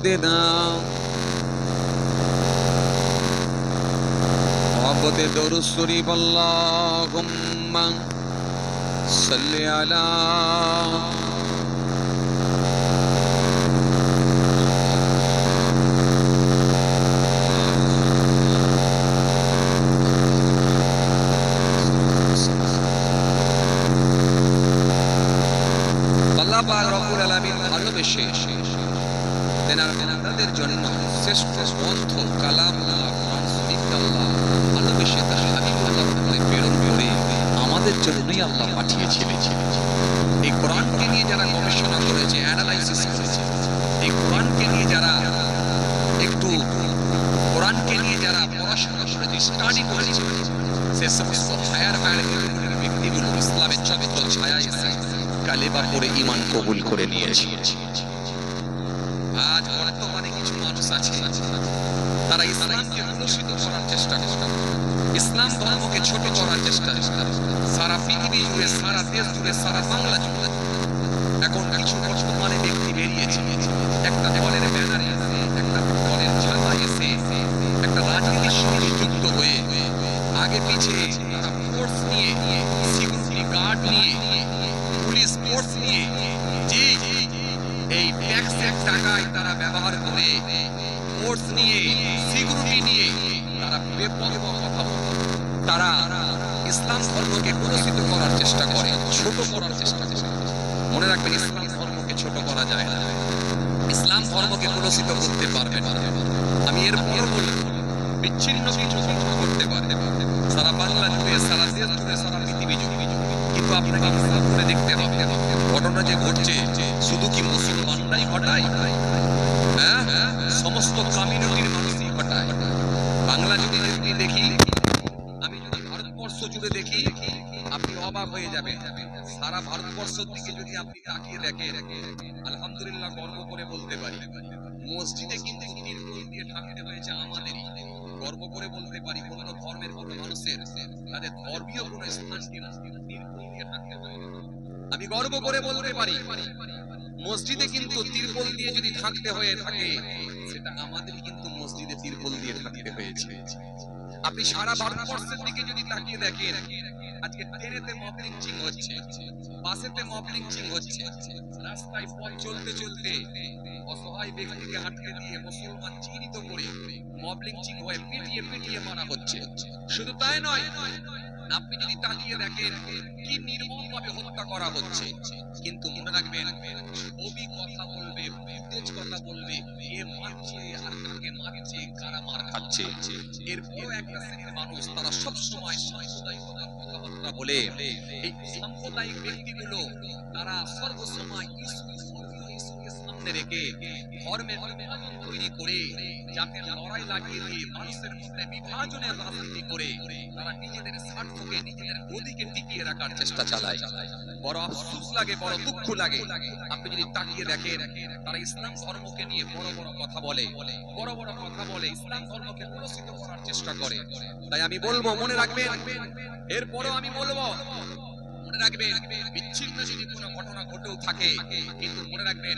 দে দাও। মোহাম্মদে দরুদ শরীফ আল্লাহুম্মা সাল্লি আলা আল্লাহ পাক রব্বুল আলামিন ভালোবেসে তেনার বান্দাদের জন্য শ্রেষ্ঠ গ্রন্থ কালামুল্লাহ কোরআন শরীফাল্লাহ ভালোবেসে তার হাবিবুল্লাহ বলে প্রেরণ করে আমাদের জন্যই আল্লাহ পাঠিয়েছিলেন। এই কোরআনকে নিয়ে যারা গবেষণা করেছে, অ্যানালাইসিস করেছে, এই কোরআনকে নিয়ে যারা একটু কোরআনকে নিয়ে যারা পড়াশোনা করেছে, স্টাডি করেছে, সে সমস্ত হায়ার ব্যক্তিগুলো ইসলামের চরিত্র ছায়া এসে কালেমা পড়ে ঈমান কবুল করে নিয়েছে। আজ বর্তমানে কিছু মানুষ আছে তারা ইসলামকে দূষিত করার চেষ্টা করে, ইসলাম ধর্মকে ছোট করার চেষ্টা করে। সারা পৃথিবী জুড়ে, সারা দেশ জুড়ে, সারা বাংলা জুড়ে এখন কিছু বর্তমানে ব্যক্তি বেরিয়েছে, একটা দলের ব্যানারে এসে, একটা দলের ছাতায় এসে, একটা রাজনীতির সঙ্গে যুক্ত হয়ে আগে পিছিয়ে তারা ফোর্স নিয়ে, সিকিউরিটি গার্ড নিয়ে, পুলিশ ফোর্স নিয়ে, জি এই ট্যাক্সের টাকায় তারা ব্যবহার করে ফোর্স নিয়ে, সিকিউরিটি নিয়ে তারা বেপরোয়া কথা বলে, তারা ইসলাম ধর্মকে কলুষিত করার চেষ্টা করে, ছোট করার চেষ্টা করে। মনে রাখবেন, ইসলাম ধর্মকে ছোট করা যায় না, ইসলাম ধর্মকে কলুষিত করতে পারবে না। আমি এর পর বলি, বিচ্ছিন্ন কিছু করতে পারবে সারা বাংলা জুড়ে, সারা দেশ জুড়ে, সারা পৃথিবী জুড়ে, কিন্তু আপনাকে ইসলাম করে দেখতে হবে। ঘটনা যে ঘটছে শুধু কি মুসলমানরাই ঘটায়? হ্যাঁ, সমস্ত কমিউনিটির মানুষই ঘটায়। বাংলা যদি দেখি, আমি যদি ভারতবর্ষ জুড়ে দেখি, আপনি অবাক হয়ে যাবেন। সারা ভারতবর্ষের দিকে যদি আপনি তাকিয়ে দেখেন, আলহামদুলিল্লাহ গর্ব করে বলতে পারি, মসজিদে কিন্তু তিরপল দিয়ে ঢাকতে হয়েছে আমাদেরই। গর্ব করে বলতে পারি, কোন ধর্মের কোন মানুষের তাদের ধর্মীয় কোন স্থানকে তিরপল দিয়ে ঢাকতে হয়। আমি গর্ব করে বলতে পারি, মসজিদে কিন্তু তিরপল দিয়ে যদি ঢাকতে হয়ে থাকে, সেটা আমাদেরই কিন্তু মসজিদে তিরপল দিয়ে ঢাকতে হয়েছে। আপনি সারা ভারতবর্ষের দিকে যদি তাকিয়ে দেখেন, আজকে ট্রেনেতে মব লিঞ্চিং হচ্ছে, বাসেতে মব লিঞ্চিং হচ্ছে, রাস্তায় পথ চলতে চলতে অসহায় ব্যক্তিকে আটকে দিয়ে মুসলমান চিহ্নিত করে মব লিঞ্চিং হয়ে পিটিয়ে পিটিয়ে মারা হচ্ছে। শুধু তাই নয়, আপনি যদি তাকিয়ে দেখেন কি নির্মমভাবে হত্যা করা হচ্ছে। কিন্তু মনে রাখবেন, ছবি কথা বলবে, ফুটেজ কথা বলবে, কে মারছে আর কাকে মারছে, কারা মার খাচ্ছে। এরপর একটা শ্রেণীর মানুষ, তারা সবসময় সাম্প্রদায়িক কথাবার্তা বলে, এই সাম্প্রদায়িক ব্যক্তিগুলো তারা সর্বসময় ইস্যুকে সামনে রেখে ধর্মের বিভাজন তৈরি করে, জাতের লড়াই লাগিয়ে দিয়ে মানুষের মধ্যে বিভাজনের রাজনীতি করে তারা নিজেদের স্বার্থকে, নিজেদের গদিকে টিকিয়ে রাখার চেষ্টা চালায়। বড় আফসোস লাগে, বড় দুঃখ লাগে। আপনি যদি তাকিয়ে দেখেন, তারা ইসলাম ধর্মকে নিয়ে বড় বড় কথা বলে, বড় বড় কথা বলে, ইসলাম ধর্মকে কলুষিত করার চেষ্টা করে। তাই আমি বলবো, মনে রাখবেন, এরপরও আমি বলবো, মনে রাখবেন, বিচ্ছিন্ন যদি কোনো ঘটনা ঘটেও থাকে, কিন্তু মনে রাখবেন,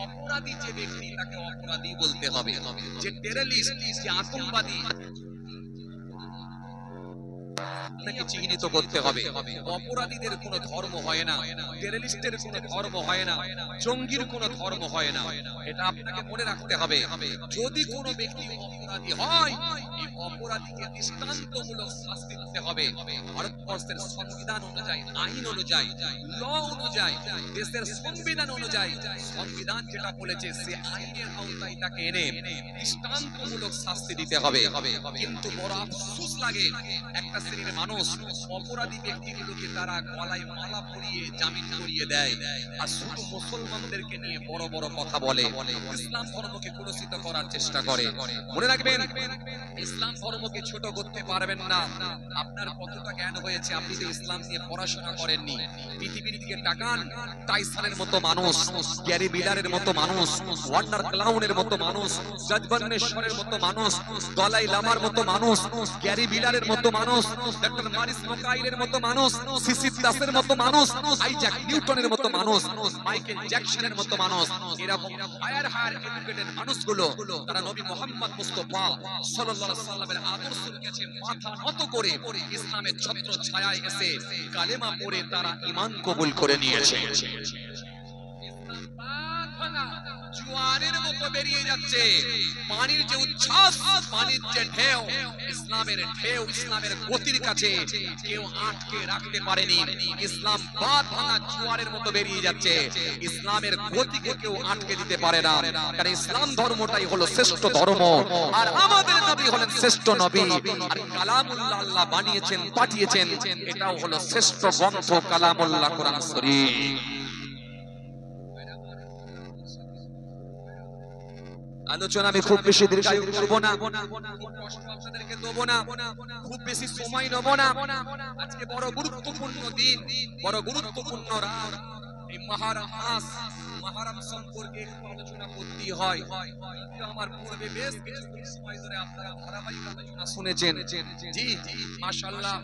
অপরাধী যে ব্যক্তি তাকে অপরাধী বলতে হবে। যে টেররিস্ট, যে আতঙ্কবাদী, আপনাকে চিহ্নিত করতে হবে। অপরাধীদের কোনো ধর্ম হয় না, টেররিস্টের কোনো ধর্ম হয় না, জঙ্গির কোনো ধর্ম হয় না। এটা আপনাকে মনে রাখতে হবে। যদি কোনো ব্যক্তি অপরাধী হয়, এই অপরাধীকে দৃষ্টান্তমূলক শাস্তি দিতে হবে। ভারতবর্ষের সংবিধান অনুযায়ী, আইন অনুযায়ী, ল অনুযায়ী, দেশের সংবিধান অনুযায়ী, সংবিধান যেটা বলেছে সে আইনের আওতায় তাকে এনে দৃষ্টান্তমূলক শাস্তি দিতে হবে। কিন্তু বড় আফসোস লাগে, একটা শ্রেণীর মানুষ অপরাধী ব্যক্তিগুলোকে তারা গলায় মালা পরিয়ে জামিন করিয়ে দেয়, আর শুধু মুসলমানদেরকে নিয়ে বড় বড় কথা বলে, ইসলাম ধর্মকে কলুষিত করার চেষ্টা করে। মনে রাখবেন, ইসলাম ইসলাম ধর্মকে ছোট করতে পারবেন না। আপনার কতটা জ্ঞান হয়েছে, আপনি তো ইসলাম নিয়ে পড়াশোনা করেননি। পৃথিবীর দিকে তাকান, টাইসনের মতো মানুষ, গ্যারি মিলারের মতো মানুষ, ওয়ার্নার ক্লাউনের মতো মানুষ, জাজবান্নেশ্বরের মতো মানুষ, দলাই লামার মতো মানুষ, গ্যারি মিলারের মতো মানুষ, ডক্টর মারিস মোকাইলের মতো মানুষ, সিসি দাসের মতো মানুষ, আইজাক নিউটনের মতো মানুষ, মাইকেল জ্যাকসনের মতো মানুষ, এরকম হায়ার এডুকেটেড মানুষগুলো তারা নবী মুহাম্মদ মুস্তাফা সাল্লাল্লাহু আলাইহি সাল্লামের আদর্শের কাছে মাথা নত করে ইসলামের ছত্র ছায়ায় এসে কালেমা পড়ে তারা ঈমান কবুল করে নিয়েছে। জোয়ারের মতো বেরিয়ে যাচ্ছে, পানির যে উচ্ছ্বাস, পানির যে ঢেউ, ইসলামের ঢেউ, ইসলামের গতির কাছে কেউ আটকে রাখতে পারেনি। ইসলাম বাঁধ ভাঙা জোয়ারের মতো বেরিয়ে যাচ্ছে, ইসলামের গতিকে কেউ আটকে দিতে পারে না। কারণ ইসলাম ধর্মটাই হলো শ্রেষ্ঠ ধর্ম, আর আমাদের নবী হলেন শ্রেষ্ঠ নবী, আর কালামুল্লাহ আল্লাহ বানিয়েছেন, পাঠিয়েছেন, এটাও হলো শ্রেষ্ঠ গ্রন্থ কালামুল্লাহ কোরআন শরীফ। আলোচনা আমি খুব বেশি দীর্ঘায়ু করব না, আপনাদেরকে দেবো না, খুব বেশি সময় নেব না। আজকে বড় গুরুত্বপূর্ণ দিন, বড় গুরুত্বপূর্ণ রাত, এই মুহররম মাস, মুহররম সম্পর্কে একটু আলোচনা করতে হয়। আমার পূর্বে বেশ কিছু সময় ধরে আপনারা ধারাবাহিক আলোচনা শুনেছেন। জি মাশাআল্লাহ,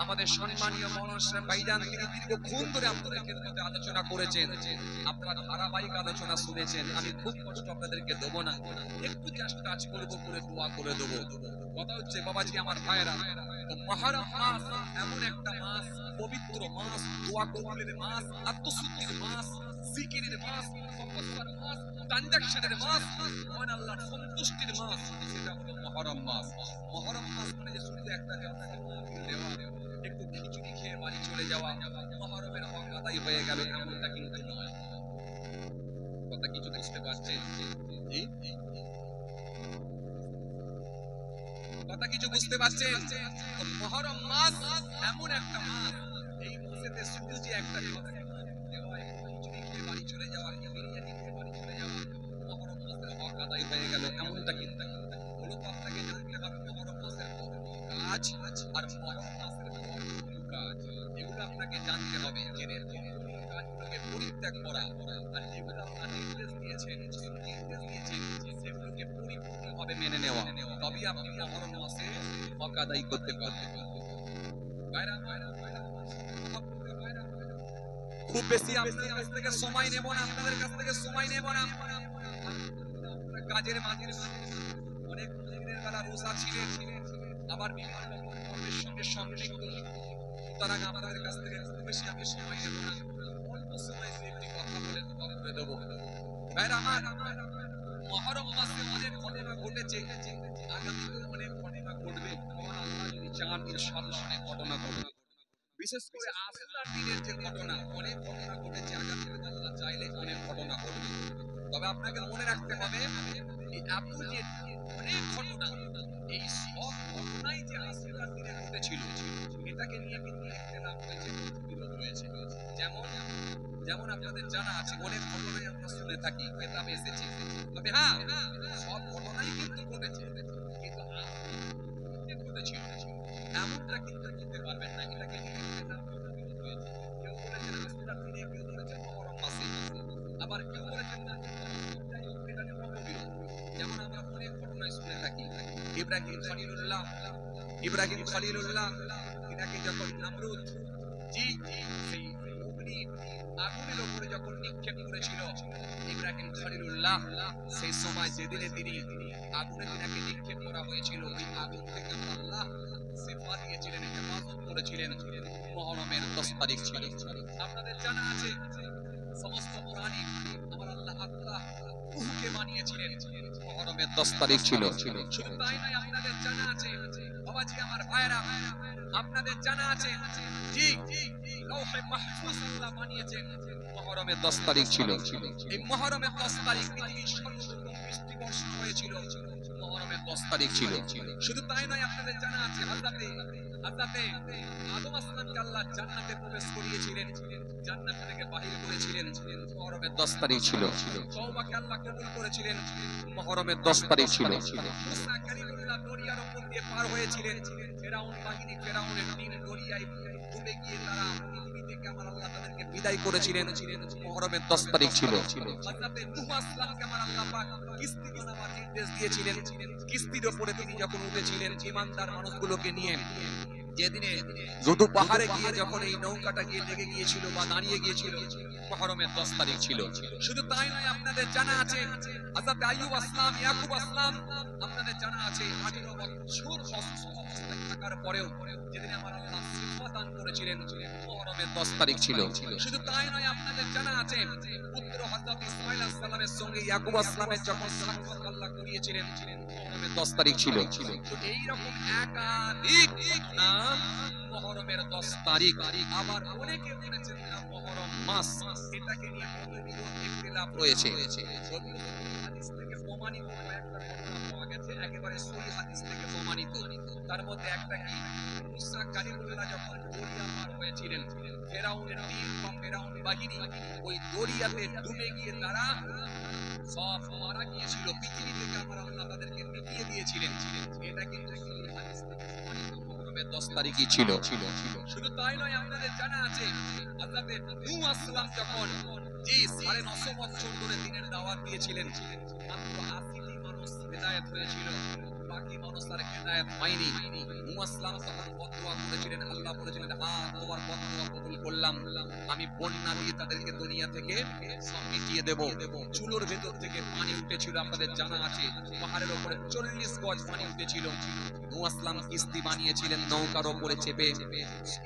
আমাদের সম্মানীয় মাওলানা ভাইজান তিনি দীর্ঘক্ষণ ধরে আপনাদেরকে আলোচনা করেছেন, আপনারা ধারাবাহিক আলোচনা শুনেছেন। আমি খুব কষ্ট আপনাদেরকে দেবো না, একটু জাস্ট কাজ করব, করে দোয়া করে দেবো। কথা হচ্ছে বাবাজি আমার ভাইরা, মুহররম মাস এমন একটা মাস, পবিত্র মাস, দোয়া কবুলের মাস, আত্মশুদ্ধির মাস, জিকিরের মাস, তপস্যার মাস, ট্রানজাকশনের মাস, মহান আল্লাহর সন্তুষ্টির মাস, সেটা হলো মুহররম মাস। মুহররম মাস মানে যে শুধু একটা দেওয়া, একটু খিচুড়ি খেয়ে বাড়ি চলে যাওয়া, মুহররমের হক আদায় হয়ে গেল, এমনটা কিন্তু নয়। কথা কিছু বুঝতে পারছেন? জি কথা কিছু বুঝতে পারছেন? মুহররম মাস এমন একটা মাস, এই মাসেতে শুধু যে একটা বাড়ি চলে যাওয়া, বিরিয়ানি খেয়ে বাড়ি চলে যাওয়া, মুহররম মাসের হক আদায় হয়ে গেল, এমনটা কিন্তু মূলত আপনাকে জানতে হবে মুহররম মাসের কাজ আর মুহররম মাসের কাজ, এগুলো আপনাকে জানতে হবে। জেনে কাজগুলোকে পরিত্যাগ করা, আর যেগুলো আপনার নির্দেশ দিয়েছেন সেগুলোকে পরিপূর্ণভাবে মেনে নেওয়া, তবেই আপনি মুহররম মাসে হক আদায় করতে পারবেন। খুব বেশি আপনাদের কাছ থেকে সময় নেব না, আপনাদের কাছ থেকে সময় নেব না। কাজের মাঝে অনেক দিনের বেলা রোজা ছিলেন, আবার বিভিন্ন কর্মের সঙ্গে সংযুক্ত, সুতরাং আপনাদের কাছ থেকে খুব বেশি আমি সময় নেব না, অল্প সময় একটি কথা বলে করে দেবো। ভাইরা আমার, মুহররম মাসে অনেক ঘটনা ঘটেছে, আগামীতে অনেক ঘটনা ঘটবে, আল্লাহ যদি চান ইনশাআল্লাহ অনেক ঘটনা ঘটবে। বিশেষ করে আশুরার দিনের যে ঘটনা, অনেক ঘটনা ঘটেছে, আগামীতে আল্লাহ চাইলে অনেক ঘটনা ঘটবে। তবে আপনাকে মনে রাখতে হবে, এই এত যে অনেক ঘটনা, এই সব ঘটনাই যে আশুরার দিনে ঘটেছিল, এটাকে নিয়ে কিন্তু ইখতিলাফ হয়েছে, বিরোধ রয়েছে। যেমন আপনাদের জানা আছে, অনেক ঘটনাই আমরা শুনে থাকি, কিতাবে এসেছে। তবে হ্যাঁ, সব ঘটনাই কিন্তু ঘটেছে, কিন্তু ঘটেছিল এমনটা কিন্তু বলতে পারবেন না। এটাকে নিয়ে ইখতিলাফ হয়েছে। কেউ বলেছেন আশুরার দিনে, কেউ বলেছেন মুহররম মাসে, আবার কেউ বলেছেন না, এটা নিয়ে মতবিরোধ। যেমন আমরা অনেক ঘটনায় শুনে থাকি, ইব্রাহিম খলিলুল্লাহ এটাকে যখন নমরুদ সেই অগ্নি আগুনের উপরে যখন নিক্ষেপ করেছিল, ইব্রাহিম খলিলুল্লাহ সেই সময় যেদিনে তিনি আগুনে তিনাকে নিক্ষেপ করা হয়েছিল, ওই আগুন থেকে আল্লাহ শিফা দিয়েছিলেন, হেফাজত করেছিলেন। মুহররমের 10 তারিখ ছিল। আপনাদের জানা আছে, সমস্ত প্রাণী আমার আল্লাহ রূহকে বানিয়েছিলেন, মুহররমের 10 তারিখ ছিল। শুধু তাই নয়, আপনাদের জানা আছে বাবাজি আমার ভাইরা, আপনাদের জানা আছে জি লৌহে মাহফুজ আল্লাহ বানিয়েছেন, মুহররমের 10 তারিখ ছিল। এই মুহররমের 10 তারিখ পৃথিবীর সর্বপ্রথম বৃষ্টি বর্ষণ হয়েছিল, মুহররমের 10 তারিখ ছিল। শুধু তাই নয়, আপনাদের জানা আছে হযরতে হযরতে আদম আসলামকে আল্লাহ জান্নাতে প্রবেশ করিয়েছিলেন, জান্নাত থেকে বাহির করেছিলেন, মুহররমের 10 তারিখ ছিল। তওবাকে আল্লাহ কবুল করেছিলেন, মুহররমের 10 তারিখ ছিল। মুসা কালিমুল্লাহ দরিয়ার উপর দিয়ে পার হয়েছিলেন, ফেরাউন বাহিনী, ফেরাউনের দিন দরিয়ায় ডুবে গিয়ে তারা পৃথিবী থেকে আমার আল্লাহ তাদেরকে বিদায় করেছিলেন, মুহররমের 10 তারিখ ছিল। হযরতে নূহ আসলামকে আমার আল্লাহ পাক কিস্তি বানাবার নির্দেশ দিয়েছিলেন, কিস্তির উপরে তিনি যখন উঠেছিলেন ঈমানদার মানুষগুলোকে নিয়ে, যেদিনে যদু পাহাড়ে গিয়ে যখন এই নৌকাটা গিয়ে লেগে গিয়েছিল বা দাঁড়িয়ে গিয়েছিল, মুহররমের 10 তারিখ ছিল। শুধু তাই নয়, আপনাদের জানা আছে হযরত আইয়ুব আসলাম, ইয়াকুব আসলাম, আপনাদের জানা আছে 18 বছর অসুস্থ অবস্থায় থাকার পরেও যেদিনে আমার আল্লাহ শিফা দান করেছিলেন, মুহররমের 10 তারিখ ছিল। শুধু তাই নয়, আপনাদের জানা আছে পুত্র হযরত ইসমাঈল আলাইহিস সালামের সঙ্গে ইয়াকুব আসলামের যখন সাক্ষাৎ আল্লাহ করিয়েছিলেন, মুহররমের 10 তারিখ ছিল। তো এই রকম একাধিক নাম মুহররমের 10 তারিখ। আবার অনেকে বলেছেন না মুহররম মাস, এটাকে নিয়ে মতবিরোধ ইখতিলাফ রয়েছে। যদিও হাদিস থেকে প্রমাণিত কয়েকটা ঘটনা পাওয়া গেছে, একেবারে সহিহ হাদিস থেকে প্রমাণিত। তার মধ্যে একটা কি, মুসা কালিমুল্লাহ যখন দরিয়া পার হয়েছিলেন, ফেরাউনের টিম বা ফেরাউন বাহিনী ওই দরিয়াতে ডুবে গিয়ে তারা সব মারা গিয়েছিল, পৃথিবী থেকে আমার আল্লাহ তাদেরকে মিটিয়ে দিয়েছিলেন। এটা কিন্তু সহিহ হাদিস থেকে প্রমাণিত, মুহররমের 10 তারিখই ছিল। শুধু তাই নয়, আপনাদের জানা আছে হযরতে নূহ আসলাম যখন যে 9.5 বছর ধরে দিনের দাওয়াত দিয়েছিলেন, মাত্র 80টি মানুষ হেদায়েত হয়েছিল, বাকি মানুষ আর হেদায়েত হয়নি। নূহ আসলাম তখন বদদুয়া করেছিলেন, আল্লাহ বলেছিলেন, হ্যাঁ তোমার বদদুয়া কবুল করলাম, আমি বন্যা দিয়ে তাদেরকে দুনিয়া থেকে সব মিটিয়ে দেব। চুলোর ভেতর থেকে পানি উঠেছিল, আপনাদের জানা আছে পাহাড়ের উপরে 40 গজ পানি উঠেছিল। নূহ আসলাম কিস্তি বানিয়েছিলেন, নৌকার উপরে চেপে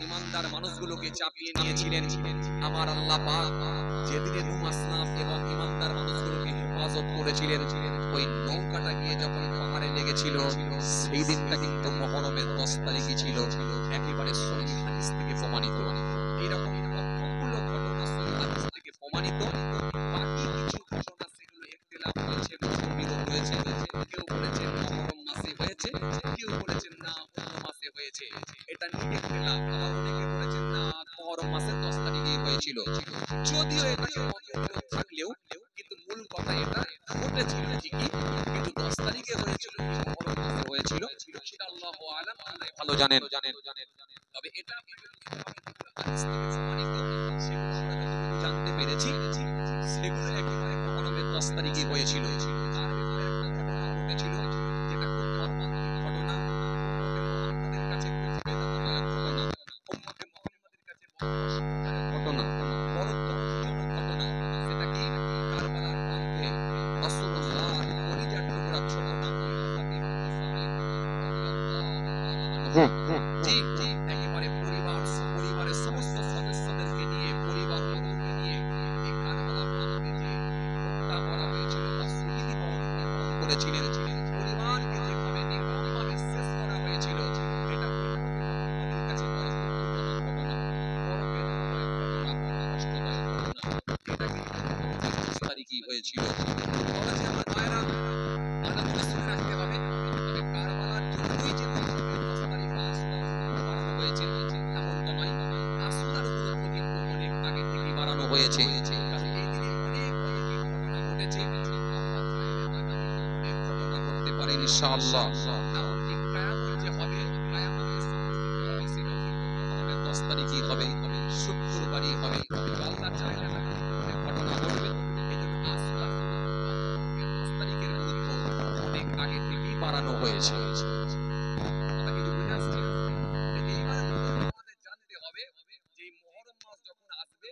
ঈমানদার মানুষগুলোকে চাপিয়ে নিয়েছিলেন। আমার আল্লাহ পাক যেদিনে নূহ আসলাম এবং ঈমানদার মানুষগুলোকে হেফাজত করেছিলেন, ওই নৌকাটা গিয়ে যখন পাহাড়ে লেগেছিল, সেই দিনটা কিন্তু মুহররমের 10 তারিখই ছিল, একেবারে সহিহ হাদিস থেকে প্রমাণিত। এরকম কতগুলো ঘটনা সহিহ হাদিস থেকে প্রমাণিত। বাকি কিছু ঘটনা সেগুলো ইখতিলাফ হয়েছে, মতবিরোধ হয়েছে। কেউ বলেছেন মুহররম মাসে হয়েছে, কেউ বলেছেন না অন্য মাসে হয়েছে, এটা নিয়ে ইখতিলাফ। আবার অনেকে বলেছেন না মুহররম মাসের 10 তারিখে হয়েছিল। যদিও এটা মতবিরোধ থাকলেও কিন্তু মূল কথা এটা ঘটেছিল ঠিকই, কিন্তু 10 তারিখে হয়েছিল কি মুহররম মাসে হয়েছিল সেটা আল্লাহু আ'লাম, আল্লাহ ভালো জানেন। তবে এটা হাদিস থেকে প্রমাণিত, সেগুলো আমরা যতটুকু জানতে পেরেছি সেগুলো একেবারে মুহররমের 10 তারিখে হয়েছিল। তার ভিতরে একটা ঘটনা ঘটেছিল যেটা খুব মর্মান্তিক ঘটনা, উম্মতে মুহাম্মাদের কাছে খুব বেদনাদায়ক ঘটনা, উম্মতে মুহাম্মাদের কাছে ঘটনা, বড় দুঃখজনক ঘটনা। সেটা কি, কারবালার প্রান্তে রাসূলুল্লাহর কলিজার টুকরা ছোট নাতি হযরত মুসা রাদিয়াল্লাহু তাআলা, জি একেবারে পরিবারের সমস্ত সদস্যদেরকে নিয়ে, পরিবার বর্গকে নিয়ে এই কারবালার প্রান্তে যে হত্যা করা হয়েছিল বা শহীদ বরণ করেছিলেন, পরিবারকে যেভাবে নির্মমভাবে শেষ করা হয়েছিল, এটা উম্মতের কাছে বড় দুঃখজনক ঘটনা, বড় বেদনাদায়ক ঘটনা, বড় কষ্টদায়ক ঘটনা। এটা কিন্তু 10 তারিখই হয়েছিল। বলেছে আমার মায়েরা, মাথাগুলো শুনে রাখতে হবে। তবে কারবালার জন্যই যে মুহররমের 10 তারিখ বা আশুরার গুরুত্ব বাড়ানো হয়েছে এমনটা নয়। আশুরার গুরুত্ব কিন্তু অনেক আগে থেকেই বাড়ানো হয়েছে, কারণ এই দিনে অনেক অলৌকিক ঘটনা ঘটেছে। আল্লাহ চাইলে আগামী অনেক ঘটনা ঘটতে পারে ইনশাআল্লাহ। এমনকি কিয়ামত যে হবে, কিয়ামতের সমস্ত ঘটনা সেটাও কিন্তু মুহররমের 10 তারিখই হবে, শুক্রবারই হবে। আল্লাহ চাইলে আগামী অনেক ঘটনা ঘটবে। এজন্য আশুরার গুরুত্ব বা মুহররমের 10 তারিখের গুরুত্ব অনেক আগে থেকেই বাড়ানো হয়েছে। কথা কিছু বুঝে আসছে? এইবার আমাদের জানতে হবে যে মুহররম মাস যখন আসবে,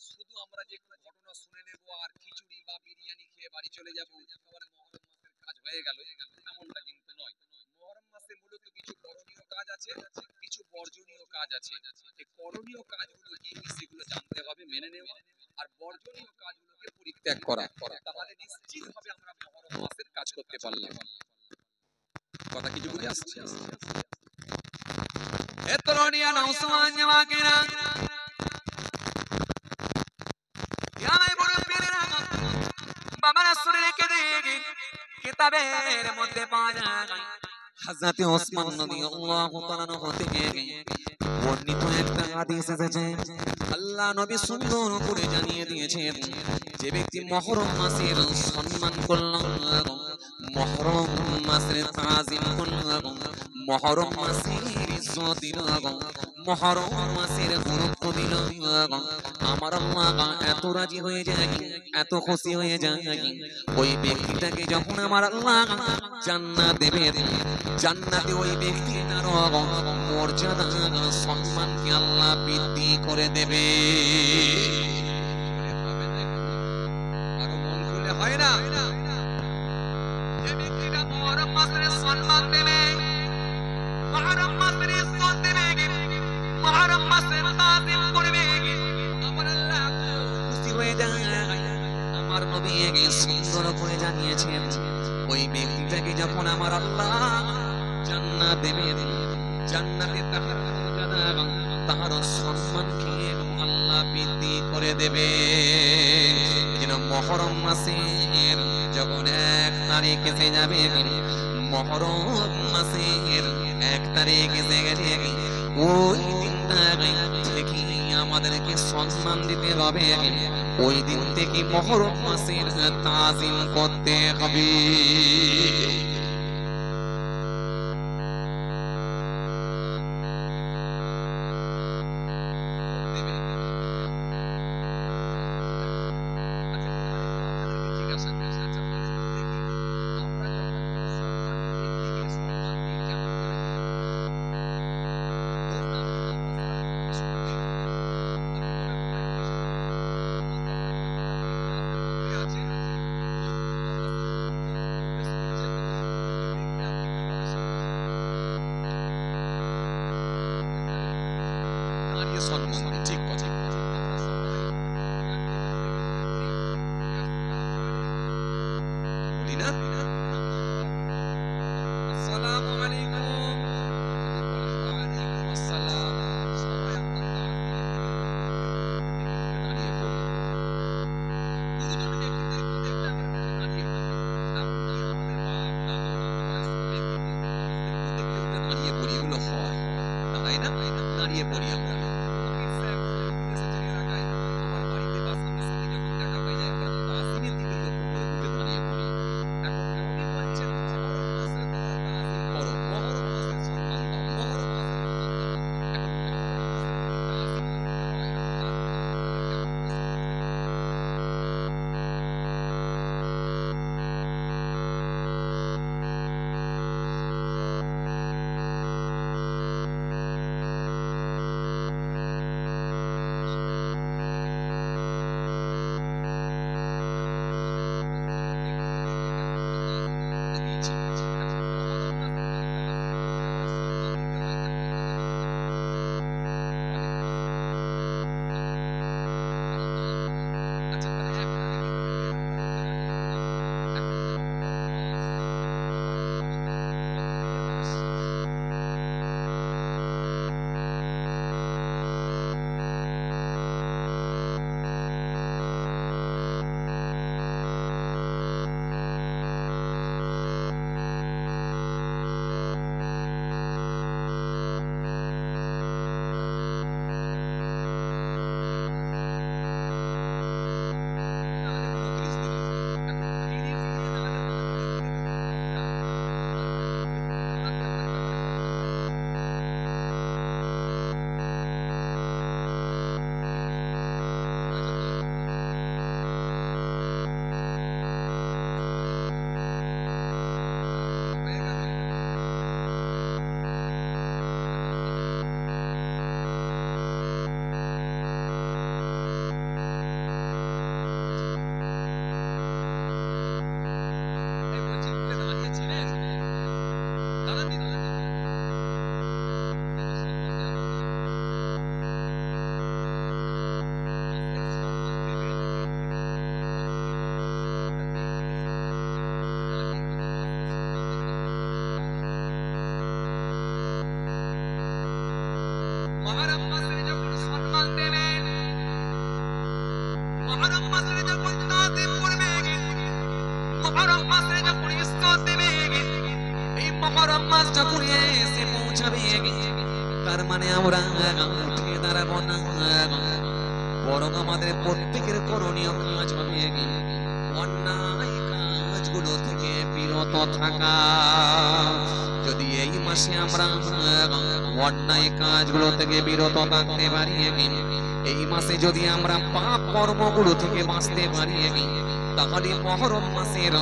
শুধু আমরা যে একটু ঘটনা শুনে নেব আর খিচুড়ি বা বিরিয়ানি খেয়ে বাড়ি চলে যাব, একেবারে মুহররম মাসের কাজ হয়ে গেল, এমনটা কিন্তু নয়। মুহররম মাসে মূলত কিছু করণীয় কাজ আছে, কিছু বর্জনীয় কাজ আছে। এই করণীয় কাজগুলো কি কি সেগুলো জানতে হবে, মেনে নেওয়া, আর বর্জনীয় কাজগুলোকে পরিত্যাগ করা। তাহলে নিশ্চিতভাবে আমরা মুহররম মাসের কাজ করতে পারলাম। কথা কিছু বুঝে আসছে? এতরনিয়া নওসমান জামাকেরা, ইয়াই বড় পীরেরা, বাবারা শুনে রেখে দিন, কিতাবের মধ্যে পাওয়া যায় হযরত ওসমান রাদিয়াল্লাহু তাআলা থেকে বর্ণিত একটা হাদিস এসেছে, আল্লাহ নবী সুন্দর করে জানিয়ে দিয়েছেন, যে ব্যক্তি মুহররম মাসের সম্মান করল, মুহররম মাসের তাজিম করল, মুহররম মাসের ইজ্জত দিল, মুহররম মাসের গুরুত্ব দিল, আমার আল্লাহ এত রাজি হয়ে যায়, এত খুশি হয়ে যায়, ওই ব্যক্তিটাকে যখন আমার আল্লাহ জান্নাত দেবেন, জান্নাতে ওই ব্যক্তিটার মর্যাদা সম্মানকে আল্লাহ বৃদ্ধি করে দেবে। আরো মন খুলে হয় না, যে ব্যক্তিটা মুহররম মাসের সম্মান দেবে, মুহররম মাসের ইজ্জত দেবে, মুহররম মাসের তাজিম করবে, আমার আল্লাহ খুশি হয়ে যায়। আমার নবী সুন্দর করে জানিয়েছেন, ওই ব্যক্তিটাকে যখন আমার আল্লাহ জান্নাত দেবেন, জান্নাতে তাহার মর্যাদা, তাহার সম্মানকে আল্লাহ বৃদ্ধি করে দেবে। যেন মুহররম মাসের যখন 1 তারিখ এসে যাবে, মুহররম মাসের 1 তারিখ এসে গেলে ওই দিনটা থেকে আমাদেরকে সম্মান দিতে হবে, ওই দিন থেকে মুহররম মাসের তাজিম করতে হবে। ঠিক কথা বলি না। আসসালামু আলাইকুম। ওয়ালাইকুম আসসালাম। সবাই আপনার দাঁড়িয়ে পড়ুন। দুজন ব্যক্তিদেরকে দেখলে আমরা দাঁড়িয়ে পড়ি। আপনি আমাদের বাপ দাদু সবাই দেখলে দাঁড়িয়ে পড়ি, এগুলো হয় তাই না? দাঁড়িয়ে পড়ি আমরা। আমার বাড়িতে বা সামনে যখন দেখা হয়ে যায়, আমরা আসিনের দিকে লক্ষ্য করে উঠে দাঁড়িয়ে পড়ি। এখন যখন এসে পৌঁছাবে তার মানে আমরা উঠে দাঁড়াবো না, বরং আমাদের প্রত্যেকের করণীয় কাজ হবে অন্যায় কাজগুলো থেকে বিরত থাকা। যদি এই মাসে আমরা অন্যায় কাজগুলো থেকে বিরত থাকতে পারি, এই মাসে যদি আমরা পাপ কর্মগুলো থেকে বাঁচতে পারি, তাহলে মহরম মাসের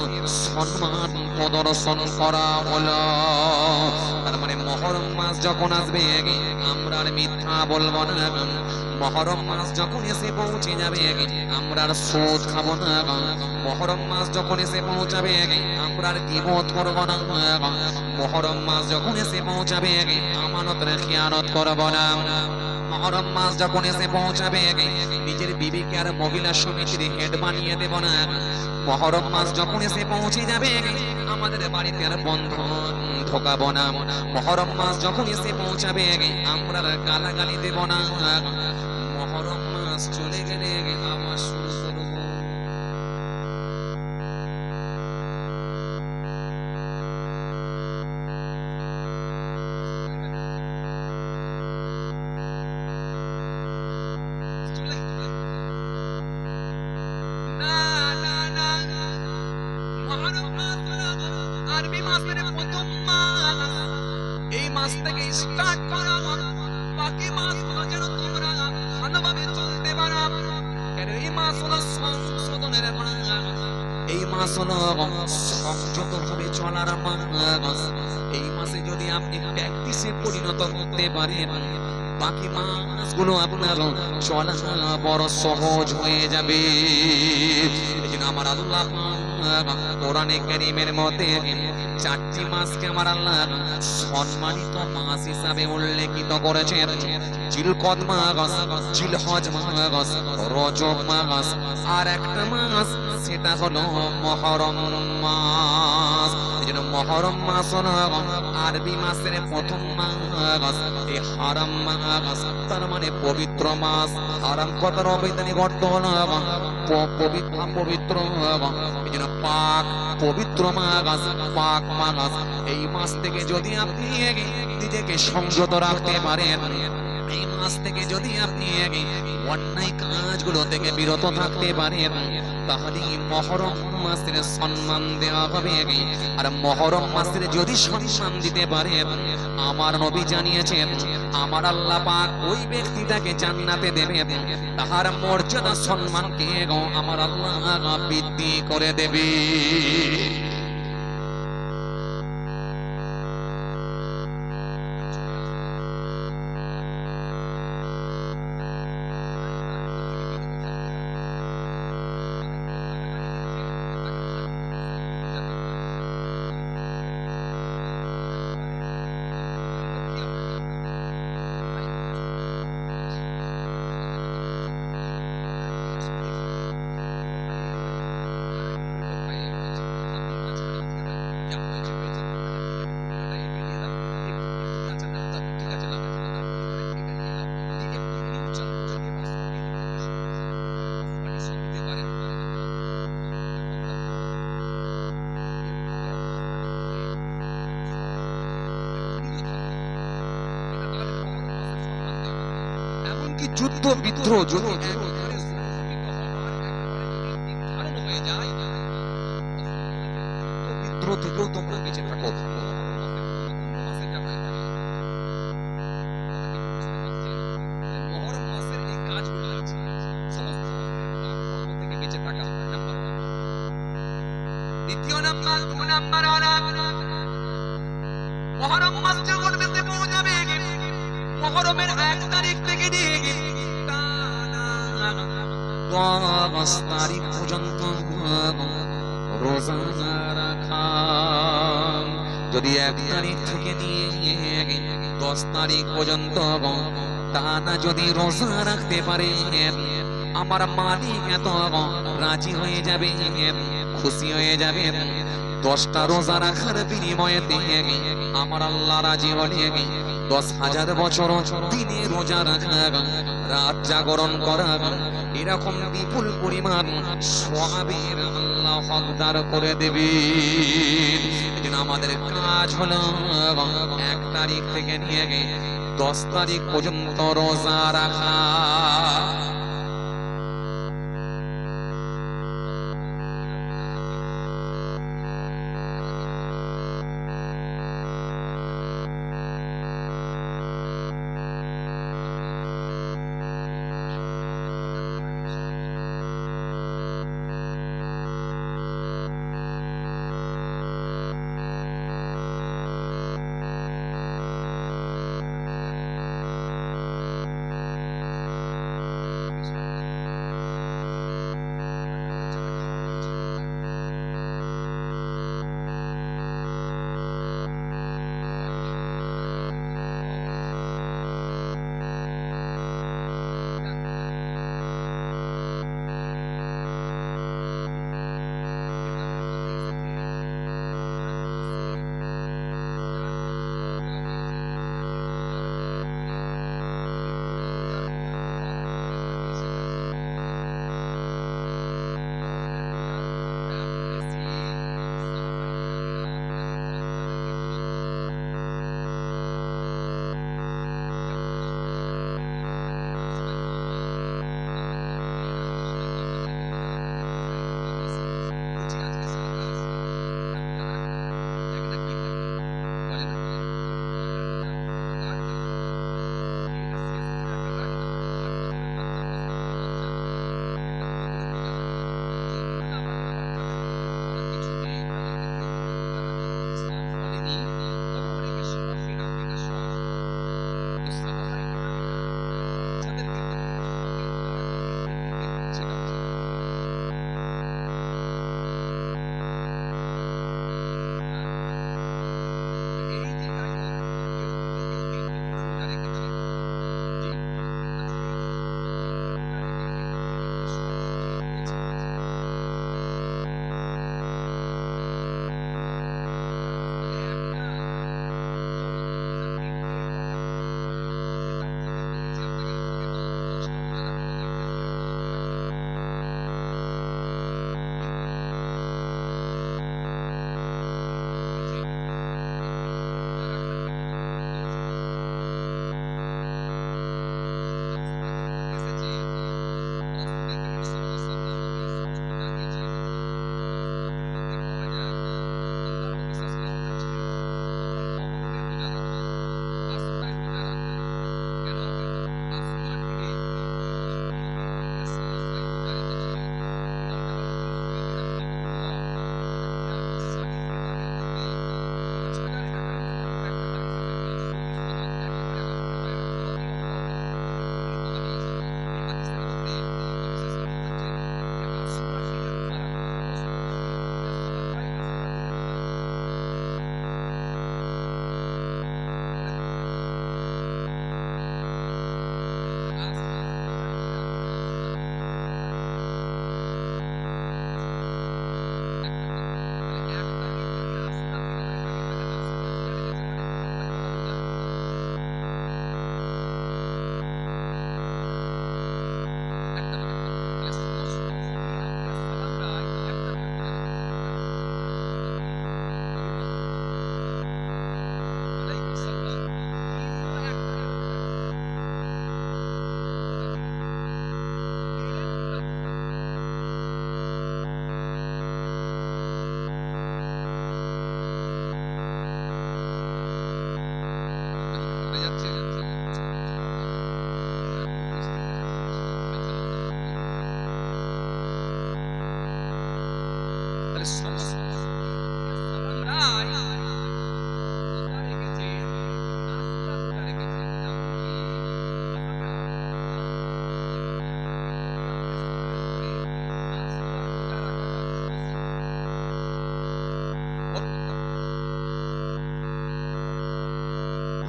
সম্মান প্রদর্শন করা হলো। তার মানে মহরম মাস যখন আসবে আমরা আর মিথ্যা বলবো না, মহরম মাস যখন এসে পৌঁছে যাবে আমরা আর সুদ খাবো না, মহরম মাস যখন এসে পৌঁছাবে আমরা আর গীবত করবো না, মহরম মাস যখন এসে পৌঁছাবে আমানতের খেয়ানত করবো না, মহরম মাস যখন এসে পৌঁছাবে নিজের বিবিকে আর মহিলা সমিতির হেড বানিয়ে দেব না, মহরম মাস যখন এসে পৌঁছে যাবে আমাদের বাড়িতে আর বন্ধন ঢোকাবো না, মহরম মাস যখন এসে পৌঁছাবে আমরা আর গালাগালি দেব না, মহরম মাস চলে গেলে আবার শুরু করবো। আরবি মাসের প্রথম মাস, এই মাস থেকে স্টার্ট করা, বাকি মাসগুলো যেন তোমরা ভালোভাবে চলতে পারো। কেন এই মাস হলো সংশোধনের মাস, এই মাস হলো সংযতভাবে চলার মাস। এই মাসে যদি আপনি প্র্যাকটিসে পরিণত করতে পারেন, বাকি মাসগুলো আপনার চলা বড় সহজ হয়ে যাবে। এই জন্য আমার আল্লাহ কোরআনে কারীমের মধ্যে 4টি মাসকে আমার আল্লাহ সম্মানিত মাস হিসাবে উল্লেখিত করেছেন। জিলকদ মাস, জিলহজ মাস, রজব মাস, আর একটা মাস সেটা হলো মুহররম মাস। এই জন্য মুহররম মাস হলো আরবি মাসের প্রথম মাস। এই হারাম মাস তার মানে পবিত্র মাস। হারাম কথার অবৈধানিক অর্থ হলো পবিত্র, এই জন্য পাক পবিত্র মাস, পাক মাস। এই মাস থেকে যদি আপনি নিজেকে সংযত রাখতে পারেন, এই মাস থেকে যদি আপনি অন্যায় কাজগুলো থেকে বিরত থাকতে পারেন, তাহলে মুহররম মাসের সম্মান দেওয়া হবে। আর মুহররম মাসের যদি সম্মান দিতে পারে, আমার নবী জানিয়েছেন আমার আল্লাহ পাক ওই ব্যক্তিটাকে জান্নাতে দেবে, তাহার মর্যাদা সম্মানকে আমার আল্লাহ বৃদ্ধি করে দেবে। যুদ্ধ বিদ্রোহ যদি বিদ্রোহ থেকেও তোমরা বেঁচে থাকো। মুহররম মাসের এই কাজগুলো আছে, সমস্ত থেকে বেঁচে থাকা নাম্বার 1। দ্বিতীয় নাম্বার, 2 নাম্বার হলো মুহররম মাস যখন বেঁচে পৌঁছাবে, মুহররমের 1 তারিখ থেকে নিয়ে 10 তারিখ পর্যন্ত রোজা রাখা। যদি 1 তারিখ থেকে নিয়ে 10 তারিখ পর্যন্ত টানা যদি রোজা রাখতে পারে, আমার মালিক এত রাজি হয়ে যাবে, খুশি হয়ে যাবে। 10টা রোজা রাখার বিনিময়ে আমার আল্লাহ রাজি হলে 10,000 বছর দিনে রোজা রাখা, রাত জাগরণ করা, এরকম বিপুল পরিমাণ সওয়াবের আল্লাহ হকদার করে দেবে। বললেন আমাদের কাজ হলো 1 তারিখ থেকে নিয়ে 10 তারিখ পর্যন্ত রোজা রাখা।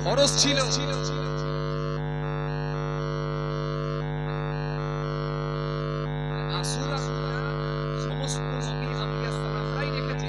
খরচ ছিল আসুরা সমস্ত নবী আম্বিয়া সালামরাই রেখেছে।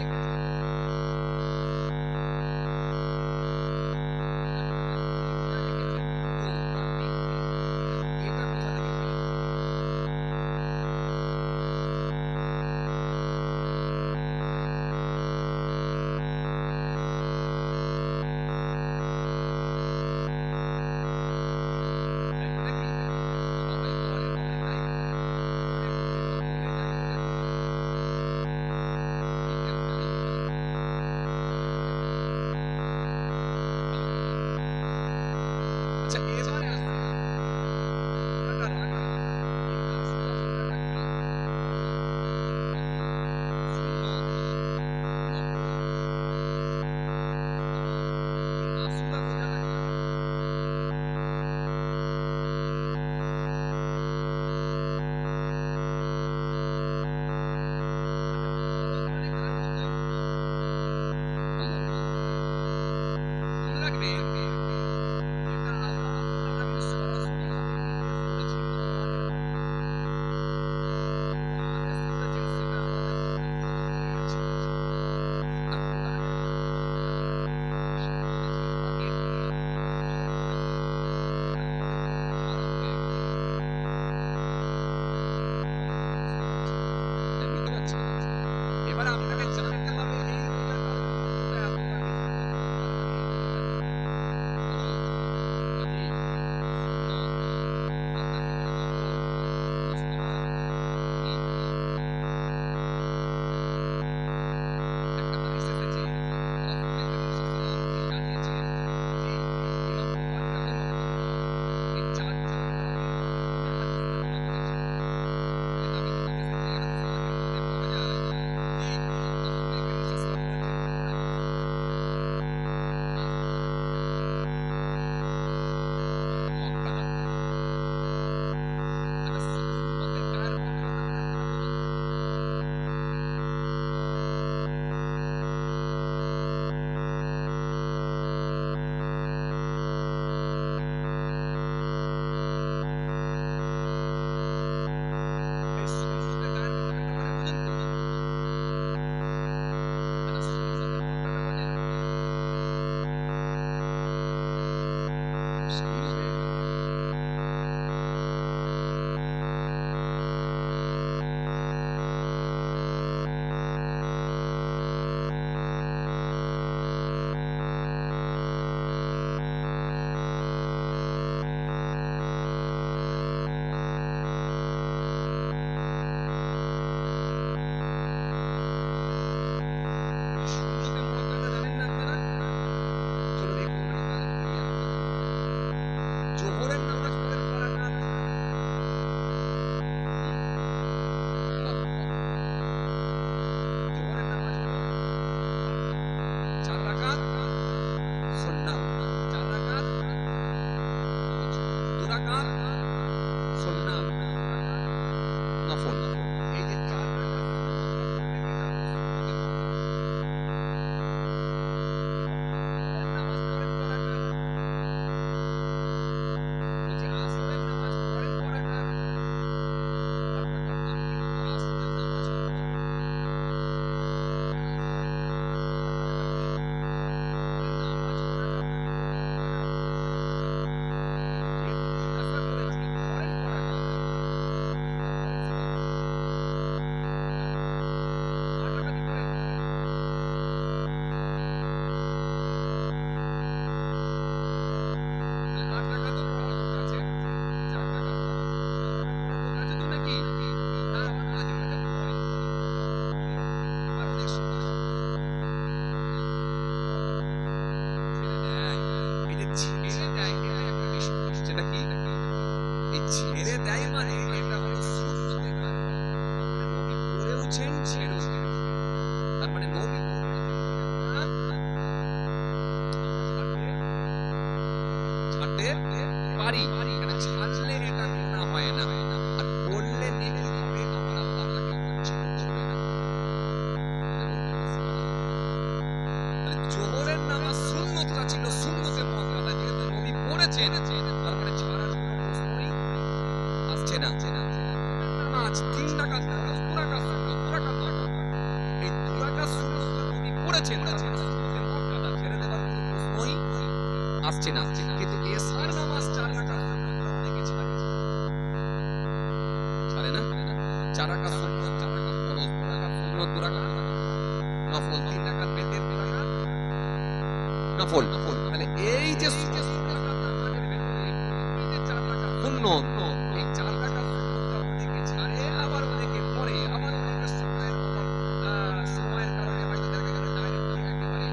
পারি, কেন ছাড়লে এটা গুনাহ হয় না, আর পড়লে নেকি হবে, আমার আল্লাহ তাকে বঞ্চিত করবে না। জোহরের নামাজ সুন্নতটা ছিল সুন্নতে মুআক্কাদা, যেহেতু নবী পড়েছেন, তার মানে ছাড়ার কোনো প্রশ্নই আসছে না। নামাজ 3 রাকাত, 2 রাকাত সুন্নাত, 2 রাকাত ওয়াজিব, এই 2 রাকাত সুন্নাতটা নবী পড়েছেন, তার মানে সুন্নতে মুআক্কাদা, ছেড়ে দেওয়ার কোনো প্রশ্নই আসছে না। কিন্তু এশার নামাজ 4 রাকাত সুন্নাতটা অনেকে ছাড়ে না, 4 রাকাত সুন্নাত, 4 রাকাত ফরজ, 2 রাকাত সুন্নাত, 2 রাকাত নফল, 3 রাকাত বেতের, 2 রাকাত নফল। তাহলে এই যে 7 রাকাত নামাজের ভেতরে এই যে 4 রাকাত সুন্নাত, এই 4 রাকাত সুন্নাতটা অনেকে ছাড়ে, আবার অনেকে পড়ে, আবার অনেকে সময়ের মতন সময়ের কারণে হয়তো দেখা গেল ডাইরেক্টলি একেবারে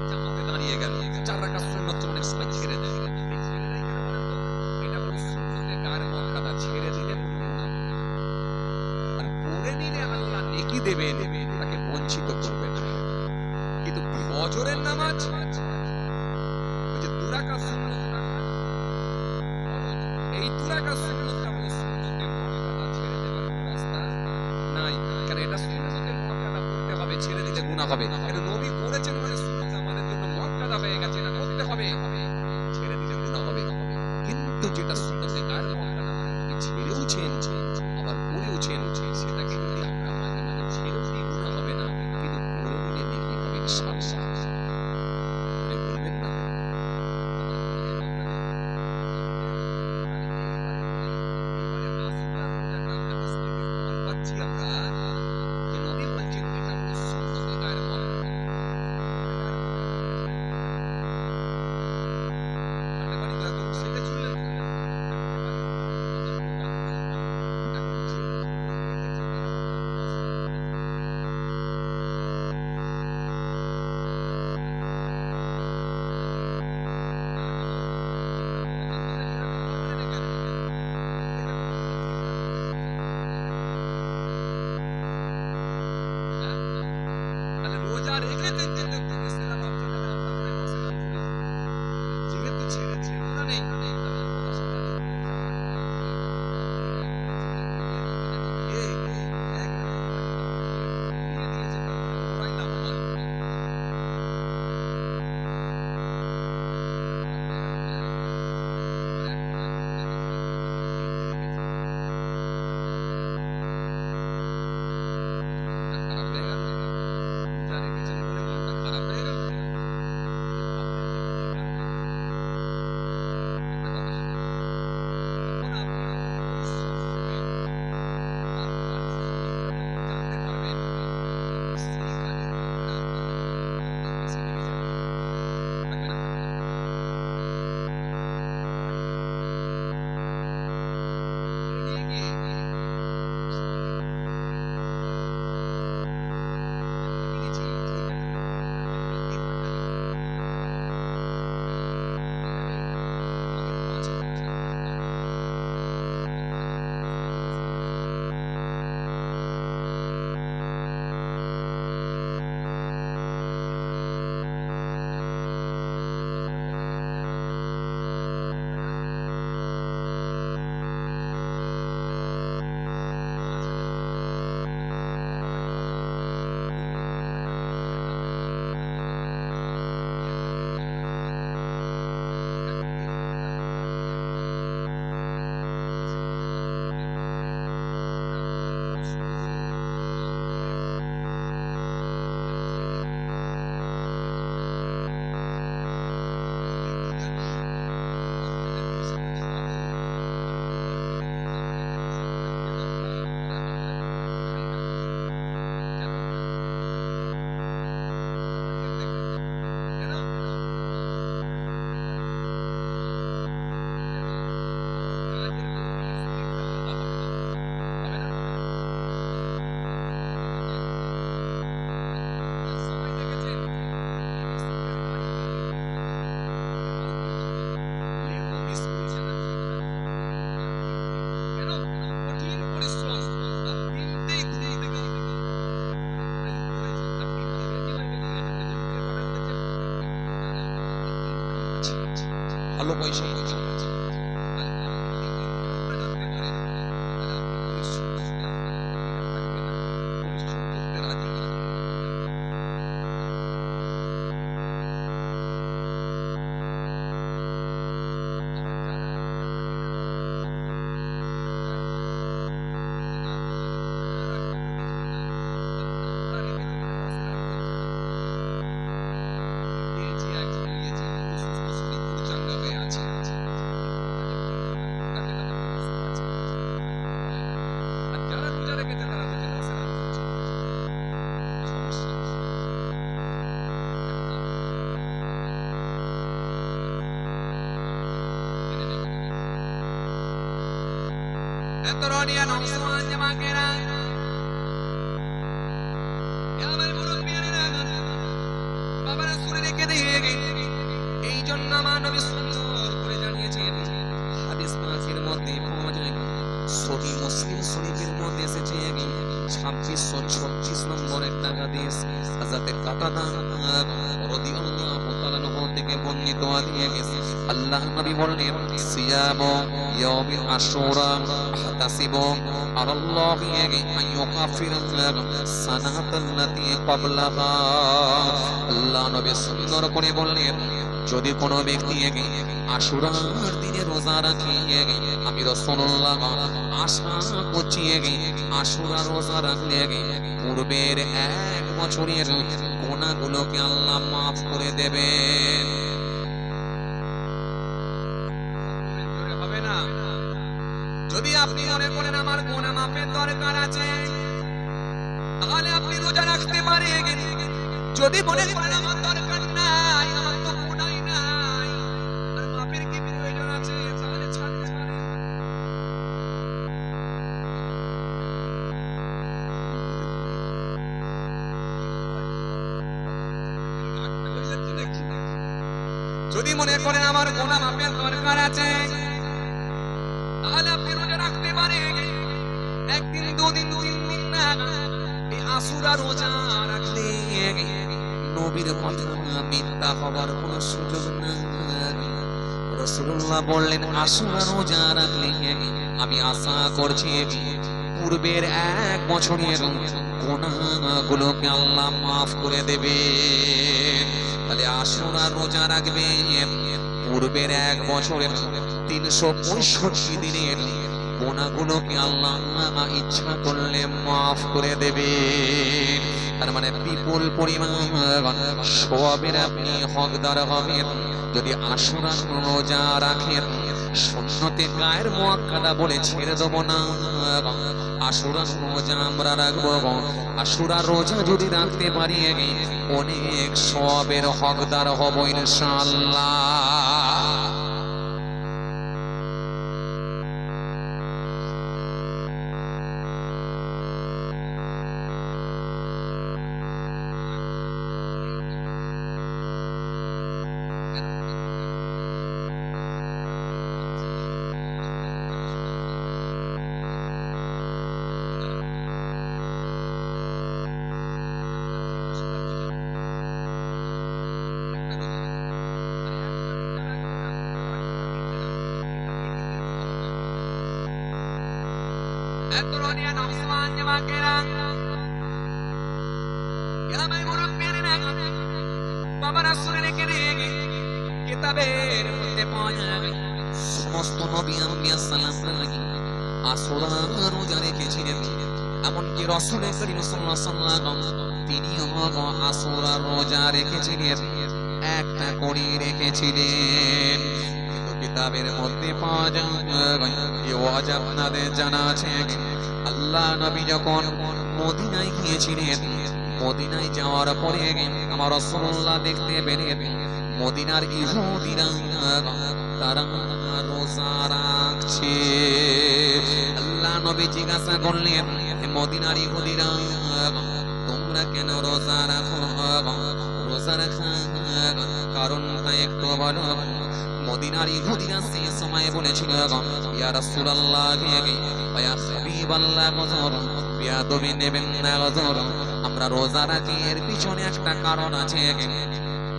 জামাতে দাঁড়িয়ে গেল, 4 রাকাত সুন্নাত অনেক সময় ছেড়ে দেয়। এই ছেড়ে দেয় কেন বলেন তো? এটা হলো সুন্নতে গায়ের মুআক্কাদা, ছেড়ে দিলে কোনো গুনাহ হবে না, আর পড়ে নিলে আল্লাহ নেকি দেবেন, তাকে বঞ্চিত করবে না। কিন্তু ফজরের নামাজ ওই যে 2 রাকাত সুন্নাতটা ফরজ, এই 2 রাকাত সুন্নাতটা হলো সুন্নতে মুআক্কাদা, ছেড়ে দেওয়ার কোনো রাস্তা নাই, কারণ এটা সুন্নতে মুআক্কাদা পড়তে হবে, ছেড়ে দিলে গুনাহ হবে। এটা নবী পড়েছেন মানে সুন্নত আমাদের জন্য মুআক্কাদা হয়ে গেছে, এটা করতে হবে, ছেড়ে দিলে গুনাহ হবে। কিন্তু যেটা সুন্নতে গায়ের মুআক্কাদা মানে নবী ছেড়েওছেন আবার পড়েওছেন, সেটাকে যদি আমরা মাঝে মাঝে ছেড়েও দিই গুনাহ হবে না, কিন্তু পড়ে দিলে নেকি হবে ইনশাআল্লাহ। মনে করবেন না? আমার মনে আপনাদের এবারে আসুন আর একটা হাদিস থেকে প্রমাণ পাচ্ছি আমরা যে নবী বলছেন এটা হলো সুন্নতে গায়ের মুআক্কাদা। আমাদের বাড়িতে এত সেটা শুনলেন তো? এখন যে যুবক দেখেছে তারা হয়তো মশলা তাহলে রোজা রেখেছেন যেহেতু তেসরা রমজানের আমরা মনে মাসেলাম করেছি, যেহেতু ছেড়েছে গুনাহ নেই, তাহলে রোজা সারা দিন দিয়েছে, তার মানে ওরাই লাভবান। খারাপ হয়ে গেল, রোজা রেখেছেন বলে মনটা খারাপ হয়ে গেল। আপনি দেখুন এটার একটা কথা শুনুন, যখন আপনি যখন পরিশ্রম করবেন, তার পারিশ্রমিকটা যখন জানতে পারবেন, তখন সেই কাজের উপরে আপনার অনেক বেশি লেগে যাবে, থাকবে না? করে নিয়ে গিয়ে কিনেছি ওই দেখুন এই বইটা দেখুন, এখানে আমাকে 5,000 টাকা দিতে হবে। ভালো পয়সা ইনকাম আছে, এতরনিয়া নমসমান জামাকেরা আমার মুরব্বিয়ারা বাবা রাসূল রেখে দিয়ে এই জন্য আমার নবী সুন্দর করে জানিয়েছেন হাদিস পাকের মধ্যে পাওয়া যায় সহিহ মুসলিম শরীফের মধ্যে এসেছে 2636 নম্বর একটা হাদিস হযরত কাতাদা রাদিয়াল্লাহু তাআলা আনহু থেকে বর্ণিত হাদিস আল্লাহ নবী বলেন সিয়ামু ইয়াউমিল আশুরা আহতাসিবু আলাল্লাহি আইয়ুকাফিরা সানাতাল্লাতী ক্বাবলাহা আল্লাহ নবী সুন্দর করে বললেন যদি কোনো ব্যক্তি আশুরার দিনে রোজা রাখে আমি রাসূলুল্লাহ আশা করছি আশুরা রোজা রাখলে পূর্বের 1 বছরের গুনাহগুলোকে আল্লাহ মাফ করে দেবেন। হবে না যদি আপনি মনে করেন আমার গুনাহ মাফের দরকার আছে তাহলে আপনি রোজা রাখতে পারেন। যদি মনে করেন আমার দরকার নাই আমার তো গুনাহই নাই আর মাফের কি প্রয়োজন আছে তাহলে ছাড়তে পারেন। যদি মনে করেন আমার গুনাহ মাফের দরকার আছে তাহলে আপনি রোজা রাখতে পারেন। একদিন দুদিন 3 দিন না এই আশুরা রোজা রাখলে নবীর কথা মিথ্যা হবার কোনো সুযোগ নাই। রাসূলুল্লাহ বললেন আশুরা রোজা রাখলে আমি আশা করছি পূর্বের 1 বছরের গুনাহগুলোকে আল্লাহ মাফ করে দেবে। তাহলে আশুরা রোজা রাখবে পূর্বের 1 বছরের 365 দিনের গুনাহগুলোকে আল্লাহ ইচ্ছা করলে মাফ করে দেবে। তার মানে বিপুল পরিমাণ সওয়াবের আপনি হকদার হবেন যদি আশুরা রোজা রাখেন। সুন্নতে গায়ের মুআক্কাদা বলে ছেড়ে দেব না, আশুরা রোজা আমরা রাখবো। আশুরা রোজা যদি রাখতে পারি অনেক সওয়াবের হকদার হব ইনশাআল্লাহ। এতরনিয়া নমসমান জামাকেরা আমার মুরব্বিয়ারা বাবা রাসূল রেখে দিয়ে কিতাবের মধ্যে পাওয়া যায় সমস্ত নবী আম্বিয়া সালাম আশুরা রোজা রেখেছিলেন। এমনকি রাসূল করিম সাল্লাল্লাহু আলাইহি ওয়াসাল্লাম তিনিও আশুরা রোজা রেখেছিলেন, একটা করে রেখেছিলেন। কিন্তু কিতাবের মধ্যে পাওয়া যায় এই ওয়াজ আপনাদের জানা আছে আল্লাহ নবী যখন মদিনায় গিয়েছিলেন, মদিনায় যাওয়ার পরে আমার রাসূলুল্লাহ দেখতে পেলেন মদিনার ইহুদিরা তারা রোজা রাখছে। আল্লাহ নবী জিজ্ঞাসা করলেন মদিনার ইহুদিরা তোমরা কেন রোজা রাখো? রোজা রাখার কারণটা একটু বলো। মদিনার ইহুদিরা সেই সময় বলেছিল ইয়া রাসূলুল্লাহ ইয়া হাবিবাল্লাহ হুজুর বিয়াদবি নেবেন না হুজুর, আমরা রোজা রাখি এর পিছনে একটা কারণ আছে।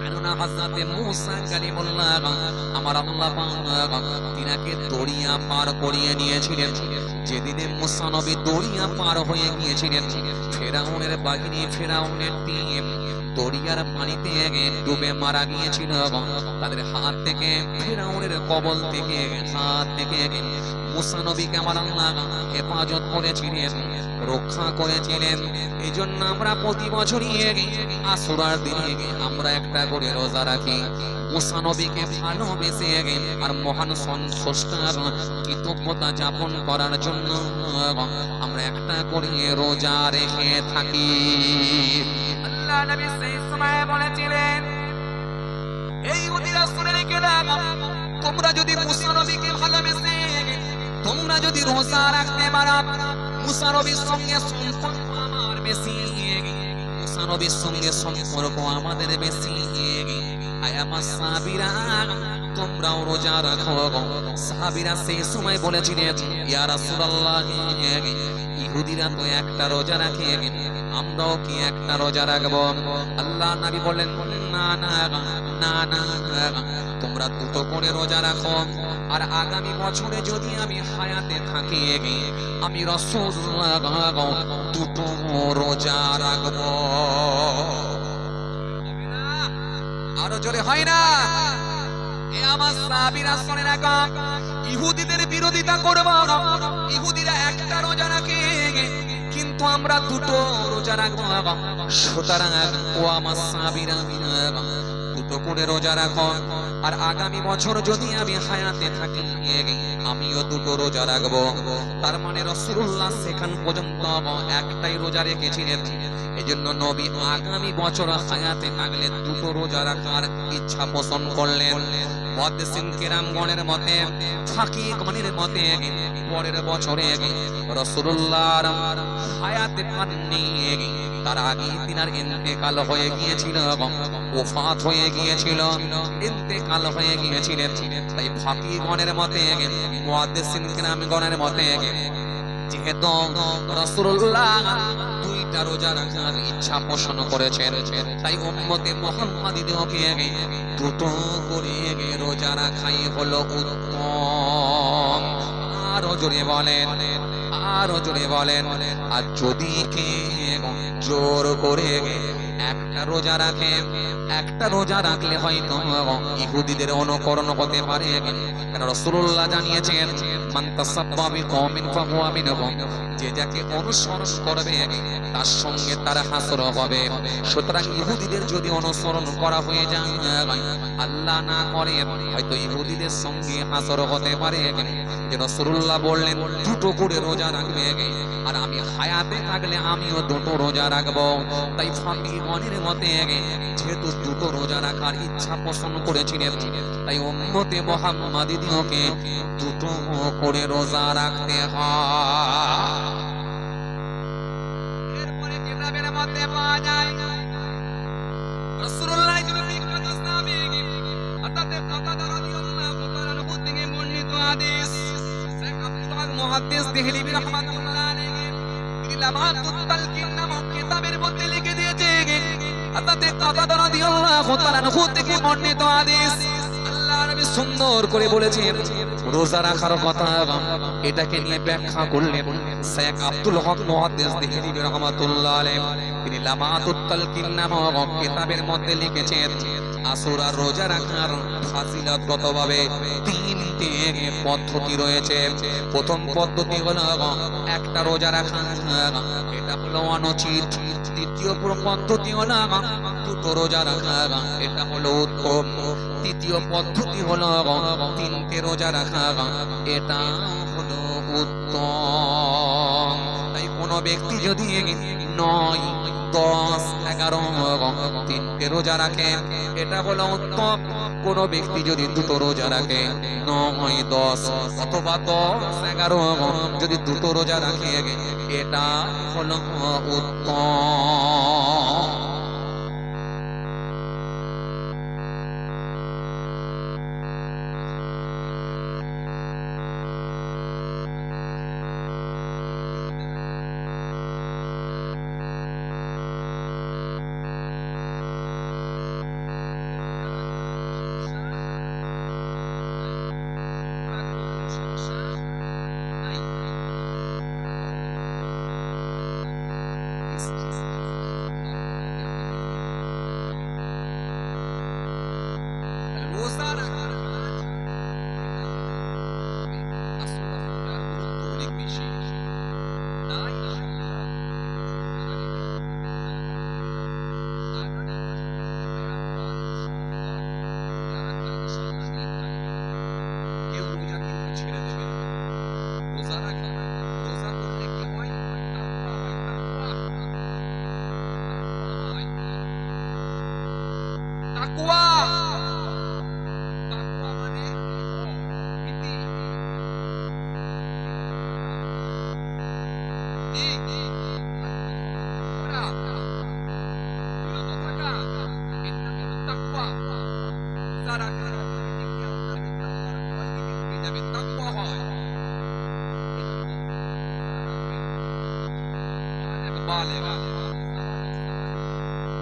কেননা হযরতে মূসা কালিমুল্লাহ আমার আল্লাহ পাক তিনাকে দরিয়া পার করিয়ে নিয়েছিলেন। যেদিনে মূসা নবী দরিয়া পার হয়ে গিয়েছিলেন ফেরাউনের বাহিনী ফেরাউনের টিম দরিয়ার পানিতে ডুবে মারা গিয়েছিল। তাদের হাত থেকে ফেরাউনের কবল থেকে হাত থেকে মূসা নবীকে আমার আল্লাহ হেফাজত করেছিলেন, রক্ষা করেছিলেন। এই জন্য আমরা প্রতি বছরই আশুরার দিনে আমরা একটা করে রোজা রাখি। মূসা নবীকে ভালোবেসে আর মহান স্রষ্টার কৃতজ্ঞতা যাপন করার জন্য আমরা একটা করে রোজা রেখে থাকি। আল্লাহ নবী সেই সময় বলেছিলেন এই ইহুদিরা শুনে রেখে দাও, তোমরা যদি মূসা নবীকে ভালোবেসে তোমরা যদি রোজা রাখতে পারো মুসা নবীর সঙ্গে সম্পর্ক আমার বেশি, মুসা নবীর সঙ্গে সম্পর্ক আমাদের বেশি। আয় আমার সাহাবীরা তোমরাও রোজা রাখো। সাহাবীরা সেই সময় বলেছিলেন ইয়া রাসূলুল্লাহ ইহুদিরা তো একটা রোজা রাখে, আমরাও কি একটা রোজা রাখবো? আল্লাহ নবী বলেন না না না না, তোমরা দুটো করে রোজা রাখো, আর আগামী বছরে যদি আমি হায়াতে থাকি আমি রাসূলুল্লাহ দুটো রোজা রাখবো। আরো জোরে হয় না? এ আমার সাহাবীরা শুনে রাখো, ইহুদিদের বিরোধিতা করব না। ইহুদিরা একটা রোজা রাখে কিন্তু আমরা দুটো রোজা রাখবো। সুতরাং ও আমার সাহাবীরা দুটো করে রোজা রাখো, আর আগামী বছর যদি আমি হায়াতে থাকি আমিও দুটো রোজা রাখবো। তার মানে রাসূলুল্লাহ সেখান পর্যন্ত একটাই রোজা রেখেছিলেন। এজন্য নবী আগামী বছর হায়াতে থাকলে দুটো রোজা রাখার ইচ্ছা পোষণ করলেন। মুহাদ্দিসিন কিরামগণের মতে, ফাকিহগণের মতে পরের বছরে রাসূলুল্লাহর হায়াতে পাননি, তার আগে তিনার ইন্তেকাল হয়ে গিয়েছিল, ওফাত হয়ে গিয়েছিল, ইন্তেকাল হয়ে গিয়েছিলেন। তাই ফাকিহগণের মতে, মুহাদ্দিসিন কিরামগণের মতে যেহেতু রাসূলুল্লাহ দুইটা রোজা রাখার ইচ্ছা পোষণ করেছেন, তাই উম্মতে মুহাম্মাদীদেরকে দুটো করে রোজা রাখাই হলো উত্তম। আরো জোরে বলেন, আরো জোরে বলেন। আর যদি কে জোর করে একটা রোজা রাখে, একটা রোজা রাখলে হয়তো ইহুদিদের অনুকরণ হতে পারে। কারণ রাসূলুল্লাহ জানিয়েছেন মান তাসাব্বা বিকওমিন ফাহুয়া মিনহুম, যে যাকে অনুসরণ করবে তার সঙ্গে তার হাসর হবে। সুতরাং ইহুদিদের যদি অনুসরণ করা হয়ে যায়, আল্লাহ না করে হয়তো ইহুদিদের সঙ্গে হাসর হতে পারে। যে রাসূলুল্লাহ বললেন দুটো করে রোজা রাখবে, আর আমি হায়াতে থাকলে আমিও দুটো রোজা রাখবো। তাই ফাকিহগণের মতে যেহেতু দুটো রোজা রাখার ইচ্ছা পোষণ করেছিলেন, তাই উম্মতে মুহাম্মাদীদেরকে দুটো করে রোজা রাখতে হয়। এরপরে কিতাবের মধ্যে পাওয়া যায় রাসূলুল্লাহ বিখ্যাত সাহাবী হযরত কাতাদা রাদিয়াল্লাহু তাআলা আনহু থেকে বর্ণিত হাদিস। শেখ আব্দুল হক মুহাদ্দিস দেহলিবি রাহমাতুল্লাহ আলাইহি তিনি লামাতুত তালকিন নামক কিতাবের মধ্যে লিখে দিয়েছেন হযরত কাতাদা রাদিয়াল্লাহু তাআলা আনহু থেকে বর্ণিত হাদিস। আল্লাহ নবী সুন্দর করে বলেছেন রোজা রাখার কথা, এটাকে নিয়ে ব্যাখ্যা করলেন শেখ আব্দুল হক মুহাদ্দিস দেহলিবি রাহমাতুল্লাহ আলাইহি। তিনি লামাতুত তালকিন নামক কিতাবের মধ্যে লিখেছেন আসর আর রোজা রাখার ফাজিলতগতভাবে তিনটি পদ্ধতি রয়েছে। প্রথম পদ্ধতি হলো একটা রোজা রাখা, এটা হলো অনুচিত। দ্বিতীয় পদ্ধতি হলো দুটো রোজা রাখা, এটা হলো উত্তম। তৃতীয় পদ্ধতি হলো তিনটে রোজা রাখা, এটা হলো উত্তম। তাই কোনো ব্যক্তি যদি 9, 10, 11 তিনটে রোজা রাখে এটা হলো উত্তম। কোন ব্যক্তি যদি দুটো রোজা রাখে 9, 10 অথবা 10, 11 যদি দুটো রোজা রাখে এটা হলো উত্তম।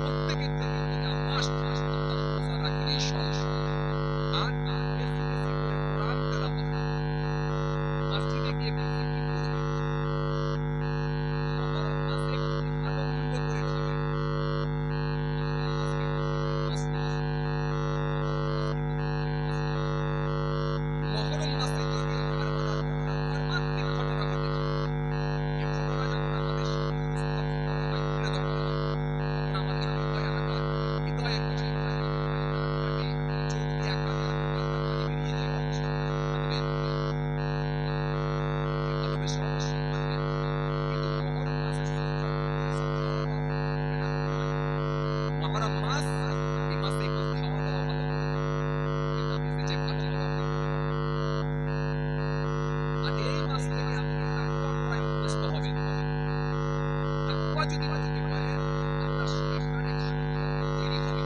প্রত্যেকের জন্য এটা মাস্ট রোজা রাখলেই সম্ভব। আর বেশি বেশি করে কোরআন তেলাওয়াত মসজিদে গিয়ে বেশি কি করবে, মহরম মাসে একটু ভালো মন্দ করে খাবে। মহরম মাসে যদি কারবালার মর্মান্তিক ঘটনা ঘটেছে, এই ঘটনা যখন আমাদের সামনে উপস্থাপিত করা হয়, তুলে ধরা হয়, তখন আমাদের হৃদয়ে কিছু থাকে, চোখ দিয়ে এক পাতা পানি বেরিয়ে যায়। অবশ্যই মানবেন, ভালোবেসে অবশ্যই মানবেন। কিন্তু মহরম মাসে শুধু এসব খাওয়া দাওয়া হবে না। মহরম মাস, এই মাসে একটু খাওয়া দাওয়া ভালো হতে হবে। নাম এসেছে ভালো খাওয়া দাওয়া। আর এই মাস থেকে আপনি তাকওয়া করায় অভ্যস্ত হবেন। তাকওয়া যদি করতে পারেন, আপনার শরীরে খাদ্য তৈরি হবে।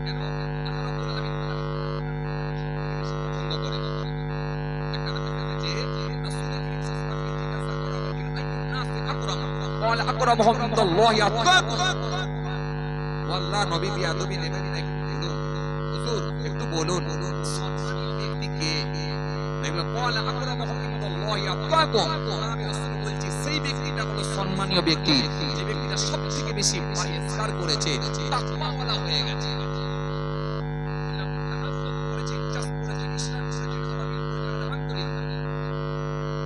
কেন? আল্লাহ রাব্বুল আলামিন পছন্দ করেন। একটা হাদিস এসেছে, রাসূল করিম সাল্লাল্লাহু আলাইহি ওয়াসাল্লামকে জিজ্ঞাসা করা হয়েছিল, আইয়ুন নাসি আকরাম? ক্বালা আকরামুহুম ইনদাল্লাহি আতকাকুম। আল্লাহ নবী বিয়াদবি নেবেন না, একটু বলুন হুজুর, একটু বলুন সম্মানীয় ব্যক্তি কে? ক্বালা আকরামুহুম ইনদাল্লাহি আতকাকুম। আমি রাসূল বলছি সেই ব্যক্তিটা হলো সম্মানীয় ব্যক্তি, যে ব্যক্তিটা সবথেকে বেশি পরহেজগার করেছে, তাকওয়াওয়ালা হয়ে গেছে। করেছেন, জাস্ট করেছেন, ইসলাম করেছেন, আলামিন করেছেন, আলহামদুলিল্লাহ।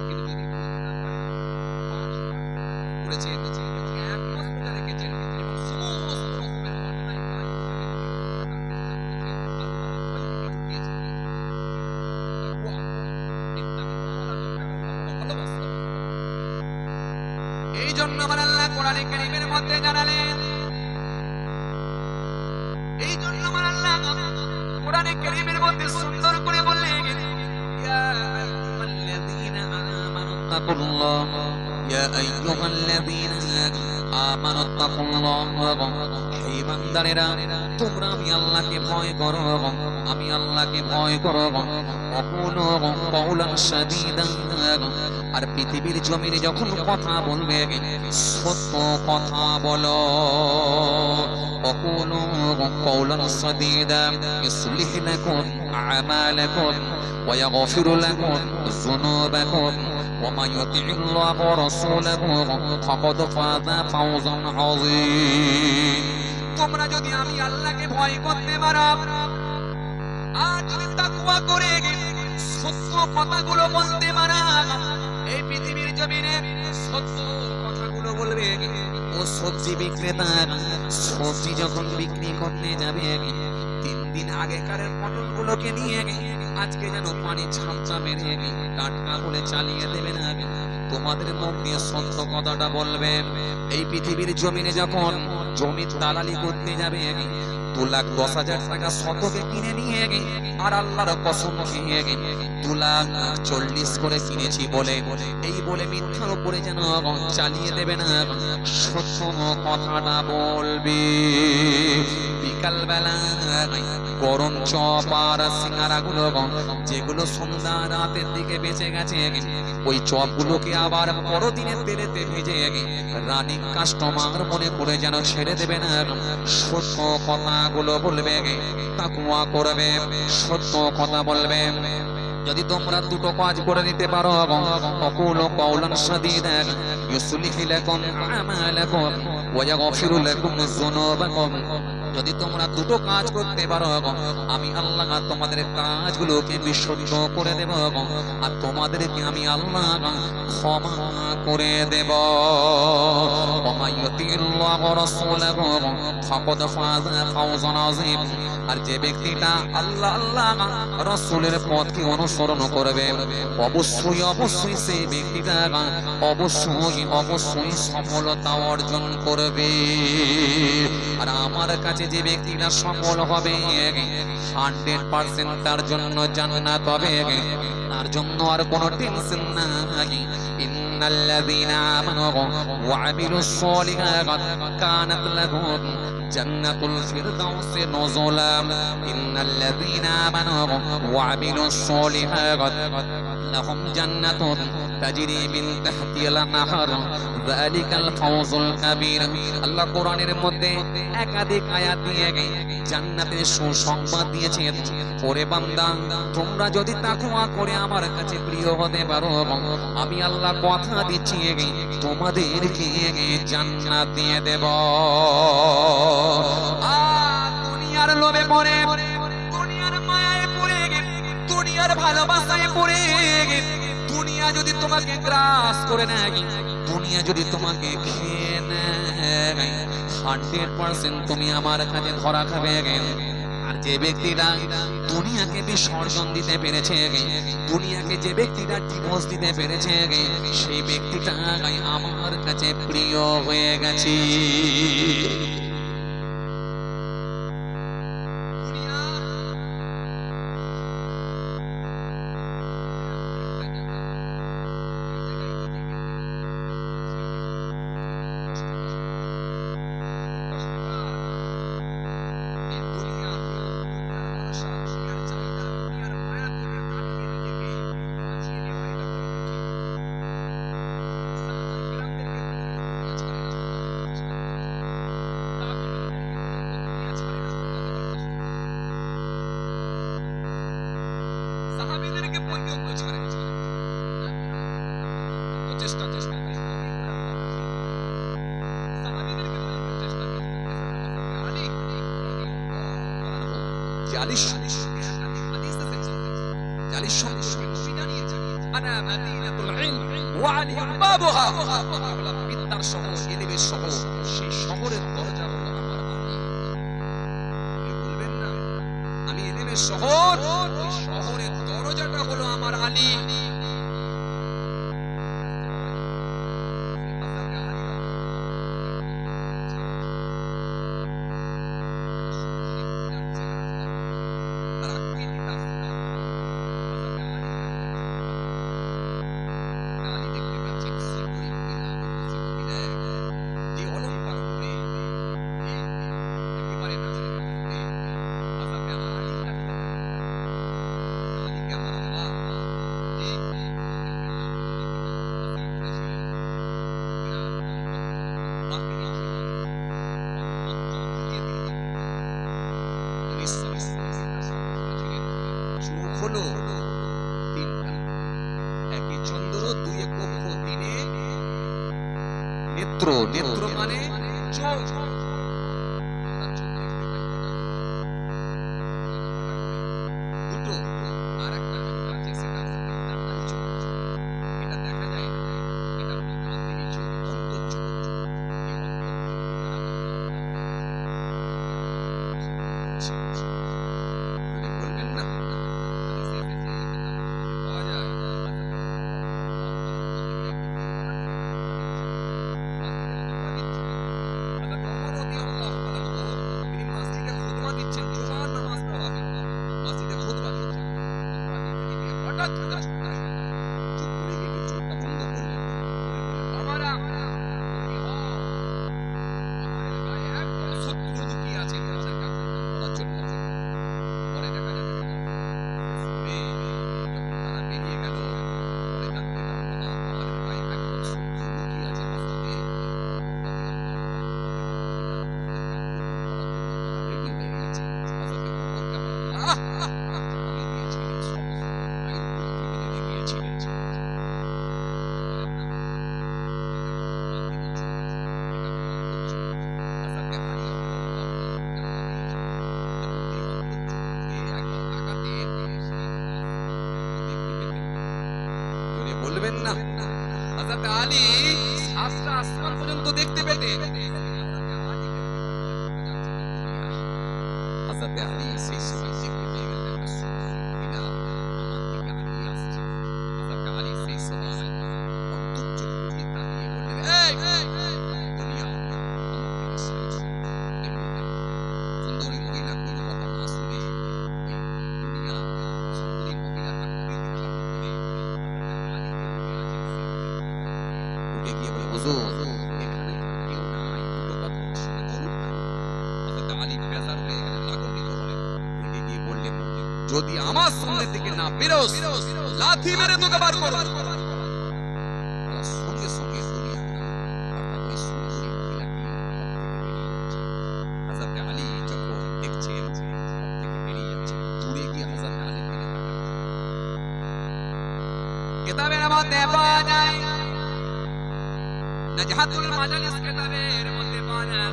কিন্তু যদি করতে না পারেন, করেছেন এবং এক মাস রোজা রেখেছেন এবং সমস্ত রকমের অন্যায় কাজ এই জন্য আমার আল্লাহ কোরআনে কারীমের মধ্যে জানালেন, এই জন্য আমার আল্লাহ কোরআনে কারীমের মধ্যে সুন্দর করে বললেন, ইয়া আইয়ুহাল্লাযীনা আমানু তাকুল্লাহ, ইয়া আইয়ুহাল্লাযীনা আমানু তাকুল্লাহ। হে ইমানদারেরা, তোমরা আমি আল্লাহকে ভয় করো, আমি আল্লাহকে ভয় করো। ওয়াকুলু কাওলান সাদীদা। আর পৃথিবীর জমিনে যখন কথা বলবে, সত্য কথা বলো। ওয়াকুলু কাওলান সাদীদা ইসলিহ লাকুম আমালাকুম ওয়া ইয়াগফির লাকুম যুনুবাকুম ومن يطع الله ورسوله فقد فاز فوزا عظيما। তোমরা যদি আমি আল্লাহকে ভয় করতে পারো আর যদি তাকওয়া করে সত্য কথাগুলো বলতে পারো, এই পৃথিবীর জমিনে সত্য কথাগুলো বলবে। ও সবজি বিক্রেতা, সবজি যখন বিক্রি করতে যাবে, 3 দিন আগেকার পটলগুলোকে নিয়ে আজকে যেন পানি ছাপটা মেরে টাটকা বলে চালিয়ে দেবে না, তোমাদের মুখ দিয়ে সত্য কথাটা বলবে। এই পৃথিবীর জমিনে যখন জমির দালালি করতে যাবে, 2,10,000 টাকা শতকে কিনে নিয়ে আর আল্লাহর কসম খেয়ে 2,40,000 করে কিনেছি বলে এই বলে মিথ্যার উপরে যেন চালিয়ে দেবে না, সত্য কথাটা বলবে। বিকাল বেলা গরম চপ আর সিঙ্গারাগুলো যেগুলো সন্ধ্যা রাতের দিকে বেঁচে গেছে, ওই চপগুলোকে আবার পরদিনের তেলেতে ভেজে রানিং কাস্টমার মনে করে যেন ছেড়ে দেবে না, সত্য কথাগুলো বলবে, তাকওয়া করবে, সত্য কথা বলবে। যদি তোমরা দুটো কাজ করে নিতে পারো, ওয়াকুলু কাওলান সাদীদা ইসলিহ লাকুম আমালাকুম ওয়া ইয়াগফির লাকুম যুনুবাকুম। যদি তোমরা দুটো কাজ করতে পারো, আমি আল্লাহ তোমাদের কাজগুলোকে বিশুদ্ধ করে দেব আর তোমাদেরকে আমি আল্লাহ ক্ষমা করে দেব। ওয়ামাইয়ুতিল্লাহ ওয়া রাসূলাহু ফাকাদ ফাযা ফাওজান আযীম। আর যে ব্যক্তিটা আল্লাহ আল্লাহ রাসূলের পথকে অনুসরণ করবে, অবশ্যই অবশ্যই সেই ব্যক্তিটা অবশ্যই সফলতা অর্জন করবে। আর আমার কাছে যে ব্যক্তিরা সফল হবে 100% তার জন্য জান্নাত হবে, তার জন্য আর কোনো টেনশন নাই। ইন্নাল্লাযীনা আমানু ওয়া আমিলুস সলিহাত কানাত লাহুম জান্নাতুল ফিরদাউসি নুজুলা। ইন্নাল্লাযীনা আমানু ওয়া আমিলুস সলিহাত লাহুম জান্নাতুন তাজরি মিন তাহতিল নাহর যালিকাল ফাওজুল কাবীর। আল্লাহ কোরআনের মধ্যে একাধিক আয়াত দিয়ে জান্নাতের সুসংবাদ দিয়েছেন। ওরে বান্দা, তোমরা যদি তাকওয়া করে আমার কাছে প্রিয় হতে পারো, আমি আল্লাহ কথা দিচ্ছি তোমাদেরকে জান্নাত দিয়ে দেব। দুনিয়ার লোভে পড়ে, দুনিয়ার মায়ায় পড়ে, দুনিয়ার ভালোবাসায় পড়ে, দুনিয়া যদি তোমাকে গ্রাস করে নেয়, দুনিয়া যদি তোমাকে খেয়ে নেয়, 100% তুমি আমার কাছে ধরা খাবে। আর যে ব্যক্তিরা দুনিয়াকে বিসর্জন দিতে পেরেছে, দুনিয়াকে যে ব্যক্তিটা ডিভোর্স দিতে পেরেছে, সেই ব্যক্তিটা আমার কাছে প্রিয় হয়ে গেছে। সাহাবীদেরকে পর্যন্ত ছাড়ে চেষ্টা চেষ্টা সাহাবীদেরকে পর্যন্ত চেষ্টা আলী জালিশ হাদিস আছে, জালিশ সম্পর্কে নবী জানিয়েছেন আনা মাদিনাতুল ইলম ওয়া আলী বাবুহা। বিদ্যার শহর, ইলমের শহর, সেই শহরের দরজা হলো আমার আলী। বলবেন না আমি ইলমের শহর, ওই শহরের দরজাটা হলো আমার আলী। হলো তিনটা, একে চন্দ্র, দুই কক্ষ, তিনে নেত্র। নেত্র মানে চোখ। দুটো, আর একটা আছে সেটা চোখ, এটা দেখা যায় না, এটা হলো বাতিনি চোখ, অন্তর চোখ। বলবেন না বলবেন না হযরত আলী সাতটা আসমান পর্যন্ত দেখতে পেতেন। হযরত আলী সেই সময় দেখতে পেয়ে গেলেন রাসূলুল্লাহ আমার দিকে আগিয়ে আসছে। হযরত আলী সেই সময় অন্তর চোখ দিয়ে তাকিয়ে বললেন, এই দুনিয়া আমার দিকে সরে এসো। সুন্দরী মহিলা কোনো কথা না শুনে দুনিয়া সুন্দরী মহিলাটা খুবই ধারণ করে উঠে গিয়ে বলে, হুজুর এখানে কেউ নাই, দুটো কথা আমার সঙ্গে বলুন না। হযরত আলী বেজার হয়ে গেলেন, রাগান্বিত হলেন, উঠে গিয়ে বললেন, যদি আমার সামনে থেকে না বেরোস লাথি মেরে তোকে বার করব। কিতাবের মধ্যে পাওয়া যায়, নাজহাতুল মাজালিস কিতাবের মধ্যে পাওয়া যায়।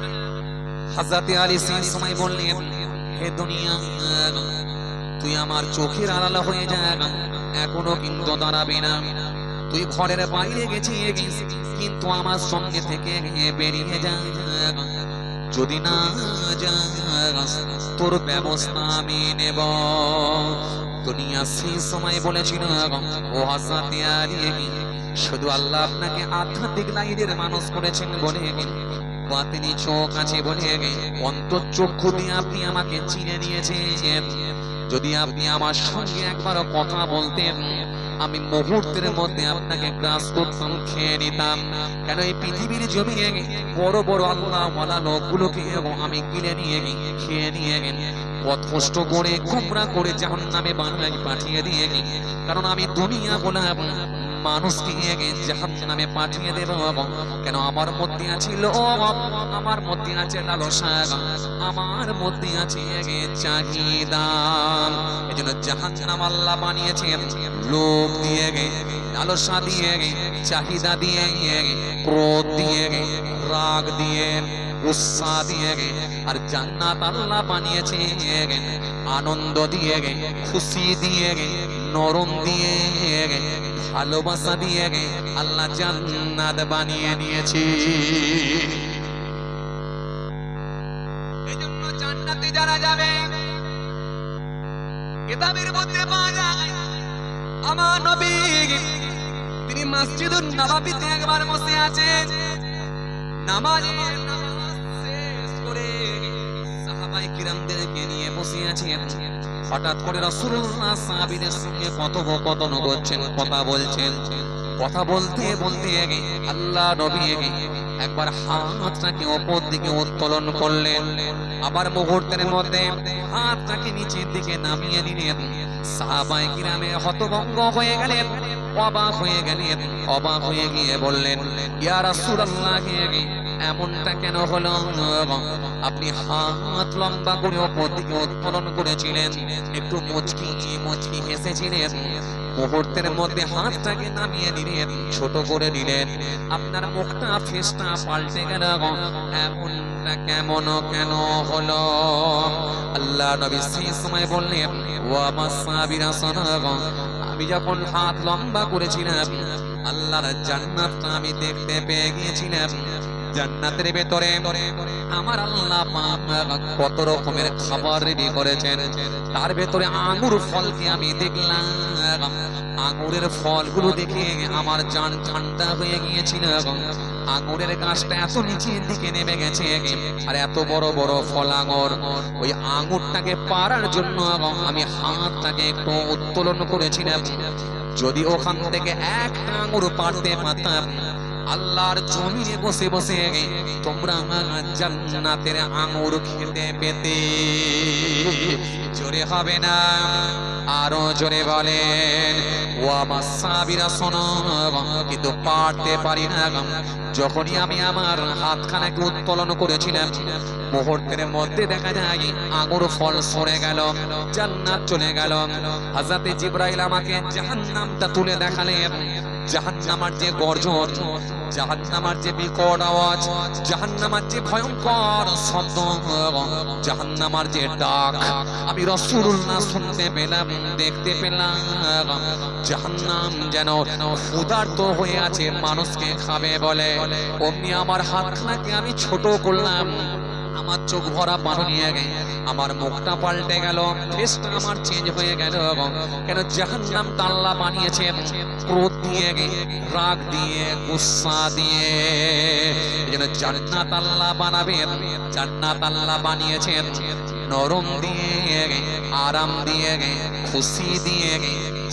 হযরত আলী সেই সময় বললেন, হে দুনিয়া, তুই আমার চোখের আড়াল হয়ে যা, এখনো কিন্তু দাঁড়াবি না। তুই ঘরের বাইরে গেছিস, কিন্তু আমার সঙ্গে থেকে বেরিয়ে যা। যদি না যাস, তোর ব্যবস্থা আমি নেব। দুনিয়া সেই সময় বলেছিল, ও হযরত আলী, শুধু আল্লাহ আপনাকে আধ্যাত্মিক লাইনের মানুষ করেছেন বলে, বাতিনি চোখ আছে বলে, অন্তর চক্ষু দিয়ে আপনি আমাকে চিনে নিয়েছেন। যদি আপনি আমার সঙ্গে একবার কথা বলতেন, আমি মুহূর্তের মধ্যে আপনাকে গ্রাস করতাম, খেয়ে নিতাম। কেন এই পৃথিবীর জমিনে বড় বড় আল্লাহ ওয়ালা লোকগুলোকে আমি কিনে নিয়ে খেয়ে নিয়ে পথ কষ্ট করে গুমরা করে জাহান্নামে বানাই পাঠিয়ে দিয়ে, কারণ আমি দুনিয়া বলে মানুষকে জাহান্নামে পাঠিয়ে দেব। কেন আমার মধ্যে আছে লোভ, আমার মধ্যে আছে লালসা, আমার মধ্যে আছে চাহিদা। এজন্য জাহান্নাম আল্লাহ বানিয়েছেন লোভ দিয়ে, লালসা দিয়ে, চাহিদা দিয়ে, ক্রোধ দিয়ে, রাগ দিয়ে, গুসা দিয়ে। আর জান্নাত আল্লাহ বানিয়েছে আনন্দ দিয়ে, খুশি দিয়ে, নরম দিয়ে, ভালোবাসা দিয়ে আল্লাহ জান্নাত বানিয়ে নিয়েছে। এজন্য জান্নাতে যারা যাবে, কিতাবের মধ্যে পাওয়া যায়, আমার নবী তিনি মসজিদুন নববীতে একবার বসে আছেন, নামাজ শেষ করে সাহাবায়ে কিরামদেরকে নিয়ে বসে আছেন। হঠাৎ করে রাসূলুল্লাহ সাহাবীদের সঙ্গে কথোপকথন করছেন, কথা বলছেন। কথা বলতে বলতে আল্লাহ নবী একবার হাতটাকে উপর দিকে উত্তোলন করলেন, আবার মুহূর্তের মধ্যে হাতটাকে নিচের দিকে নামিয়ে নিলেন। সাহাবায়ে কিরামে হতভম্ব হয়ে গেলেন, অবাক হয়ে গেলেন। অবাক হয়ে গিয়ে বললেন, ইয়া রাসূলুল্লাহ, এমনটা কেন হলো? আপনি হাত লম্বা করে উপর দিকে উত্তোলন করেছিলেন, একটু মুচকি মুচকি হেসেছিলেন, মুহূর্তের মধ্যে হাতটাকে নামিয়ে নিলেন, ছোট করে নিলেন, আপনার মুখটা ফেসটা পাল্টে গেল। এমনটা কেন হলো? আল্লাহ নবী সেই সময় বললেন, ও আমার সাহাবীরা শোনো, আমি যখন হাত লম্বা করেছিলাম, আল্লাহর জান্নাতটা আমি দেখতে পেয়ে গিয়েছিলাম। জান্নাতের ভেতরে আমার আল্লাহ পাক কত রকমের খাবার রেডি করেছেন, তার ভেতরে আঙ্গুর ফলকে আমি দেখলাম। আঙ্গুরের ফলগুলো দেখে আমার জান ঠান্ডা হয়ে গিয়েছিল। আঙ্গুরের গাছটা এত নিচের দিকে নেমে গেছে, আর এত বড় বড় ফল আঙ্গুর। ওই আঙ্গুরটাকে পারার জন্য আমি হাতটাকে একটু উত্তোলন করেছিলাম। যদি ওখান থেকে একটা আঙ্গুর পারতে পারতাম, আল্লাহর জমিনে বসে বসে তোমরা জান্নাতের আঙ্গুর খেতে পেতে। জোরে হবে না, আরো জোরে বলেন। ও আমার সাহাবীরা শোনো, কিন্তু পারতে পারি না। যখনই আমি আমার হাতখানাকে উত্তোলন করেছিলাম, মুহূর্তের মধ্যে দেখা যায় আঙ্গুর ফল সরে গেল, জান্নাত চলে গেল। হযরত জিবরাইল আমাকে জাহান্নামটা তুলে দেখালেন। জাহান্নামের যে গর্জন, জাহান্নামের যে বিকট আওয়াজ, জাহান্নামের যে ভয়ঙ্কর শব্দ, জাহান্নামের যে ডাক আমি রাসূলুল্লাহ শুনতে পেলাম, দেখতে পেলাম। জাহান্নাম যেন ক্ষুধার্ত হয়ে আছে, মানুষকে খাবে বলে। অমনি আমার হাতখানাকে আমি ছোট করলাম, আমার চোখ ভরা পানি নিয়ে গে, আমার মুখটা পাল্টে গেল, ফেসটা আমার চেঞ্জ হয়ে গেল। কেন? জাহান্নামটা আল্লাহ বানিয়েছেন ক্রোধ দিয়ে, রাগ দিয়ে, গুসা দিয়ে। এজন্য জান্নাত আল্লাহ বানাবেন, জান্নাত আল্লাহ বানিয়েছেন নরম দিয়ে, আরাম দিয়ে, খুশি দিয়ে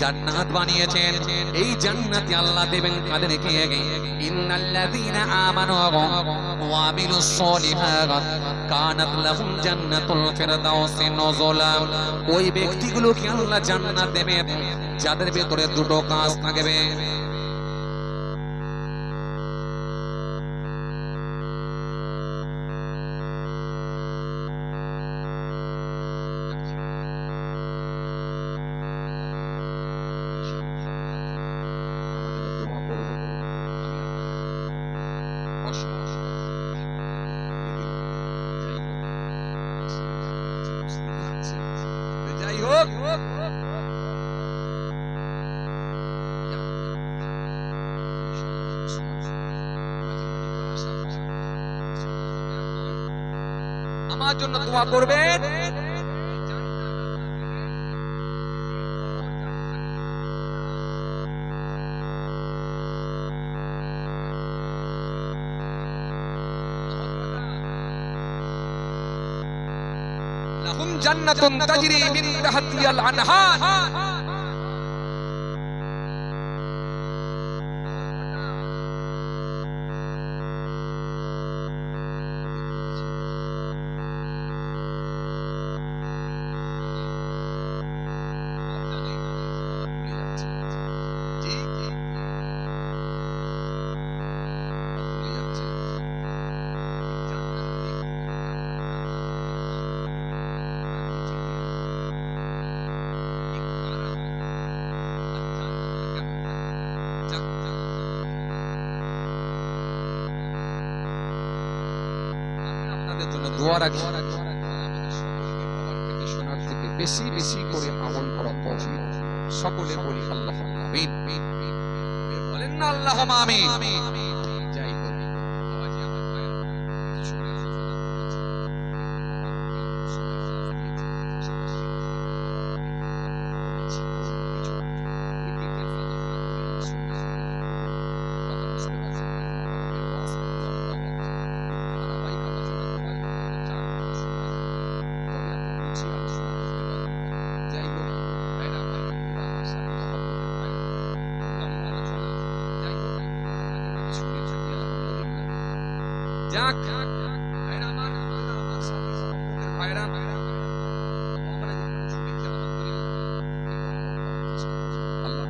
জান্নাত বানিয়েছেন। এই জান্নাতে আল্লাহ দেবেন কাদেরকে? ইন্নাল্লাযীনা আমানু ওয়া আমিলুস সলিহাত কানাত লাহুম জান্নাতুল ফিরদাউসি নুজুলা। ওই ব্যক্তিগুলোকে আল্লাহ জান্নাত দেবেন যাদের ভেতরে দুটো কাজ থাকবে। যাই হোক আমার জন্য দোয়া করবেন। লাহুম জান্নাতুন তাজরি মিন তাহতিহাল আনহার, দোয়া রাখি আমাদের সকলকে বলার থেকে শোনার থেকে বেশি বেশি করে আমল করার তৌফিক সকলে বলি আল্লাহুম্মা আমিন। বলেন না আল্লাহুম্মা আমিন। যাই হোক আওয়াজে আমার ভাই শুনে যাক ভাইরা আমার আমার সাথে সম্পর্কের ভাইরা আমরা যখন শুনেছি আলহামদুলিল্লাহ আল্লাহ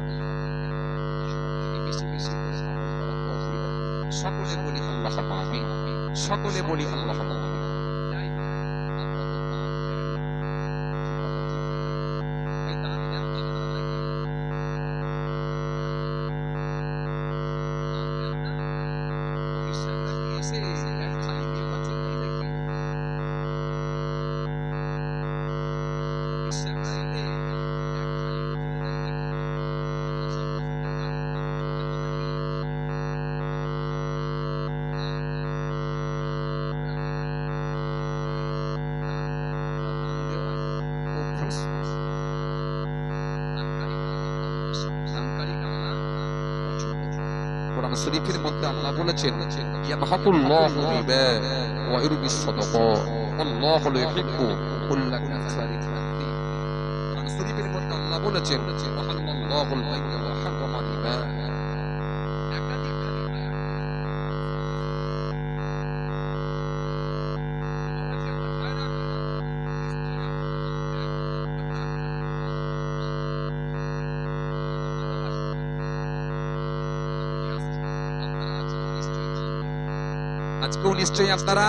থেকে বেশি বেশি করে আমল করার তৌফিক সকলে বলি আল্লাহুম্মা আমিন। সকলে বলি আল্লাহুম্মা আমিন। যাই আমরা তো দান দেন এই দান দেন তো আপনারা নাকি দান দেন না ভবিষ্যৎটা কি এসে খালি দিয়ে চলে যায় নাকি ভবিষ্যৎটা এলে এক খালি দিয়ে চলে যায় নাকি মাদ্রাসা মসজিদে দান চলে তো নাকি দান দেওয়া অভ্যাস দানকারী আল্লাহ পছন্দ করেন। কোরআন শরীফের মধ্যে আল্লাহ বলেছেন ইয়ামহাকুল্লাহু রিবা ওয়া ইউরবিস সাদাকাত আল্লাহু লা ইউহিব্বু কুল্লা কাফারিন আথীম। কোরআন শরীফের মধ্যে আল্লাহ বলেছেন ওয়াহাল্লাল্লাহুল বাই'a ওয়া হারামা রিবা। একাধিক খালি আয়াত আওয়াজে আমার ভাইরা আজকেও নিশ্চয়ই আপনারা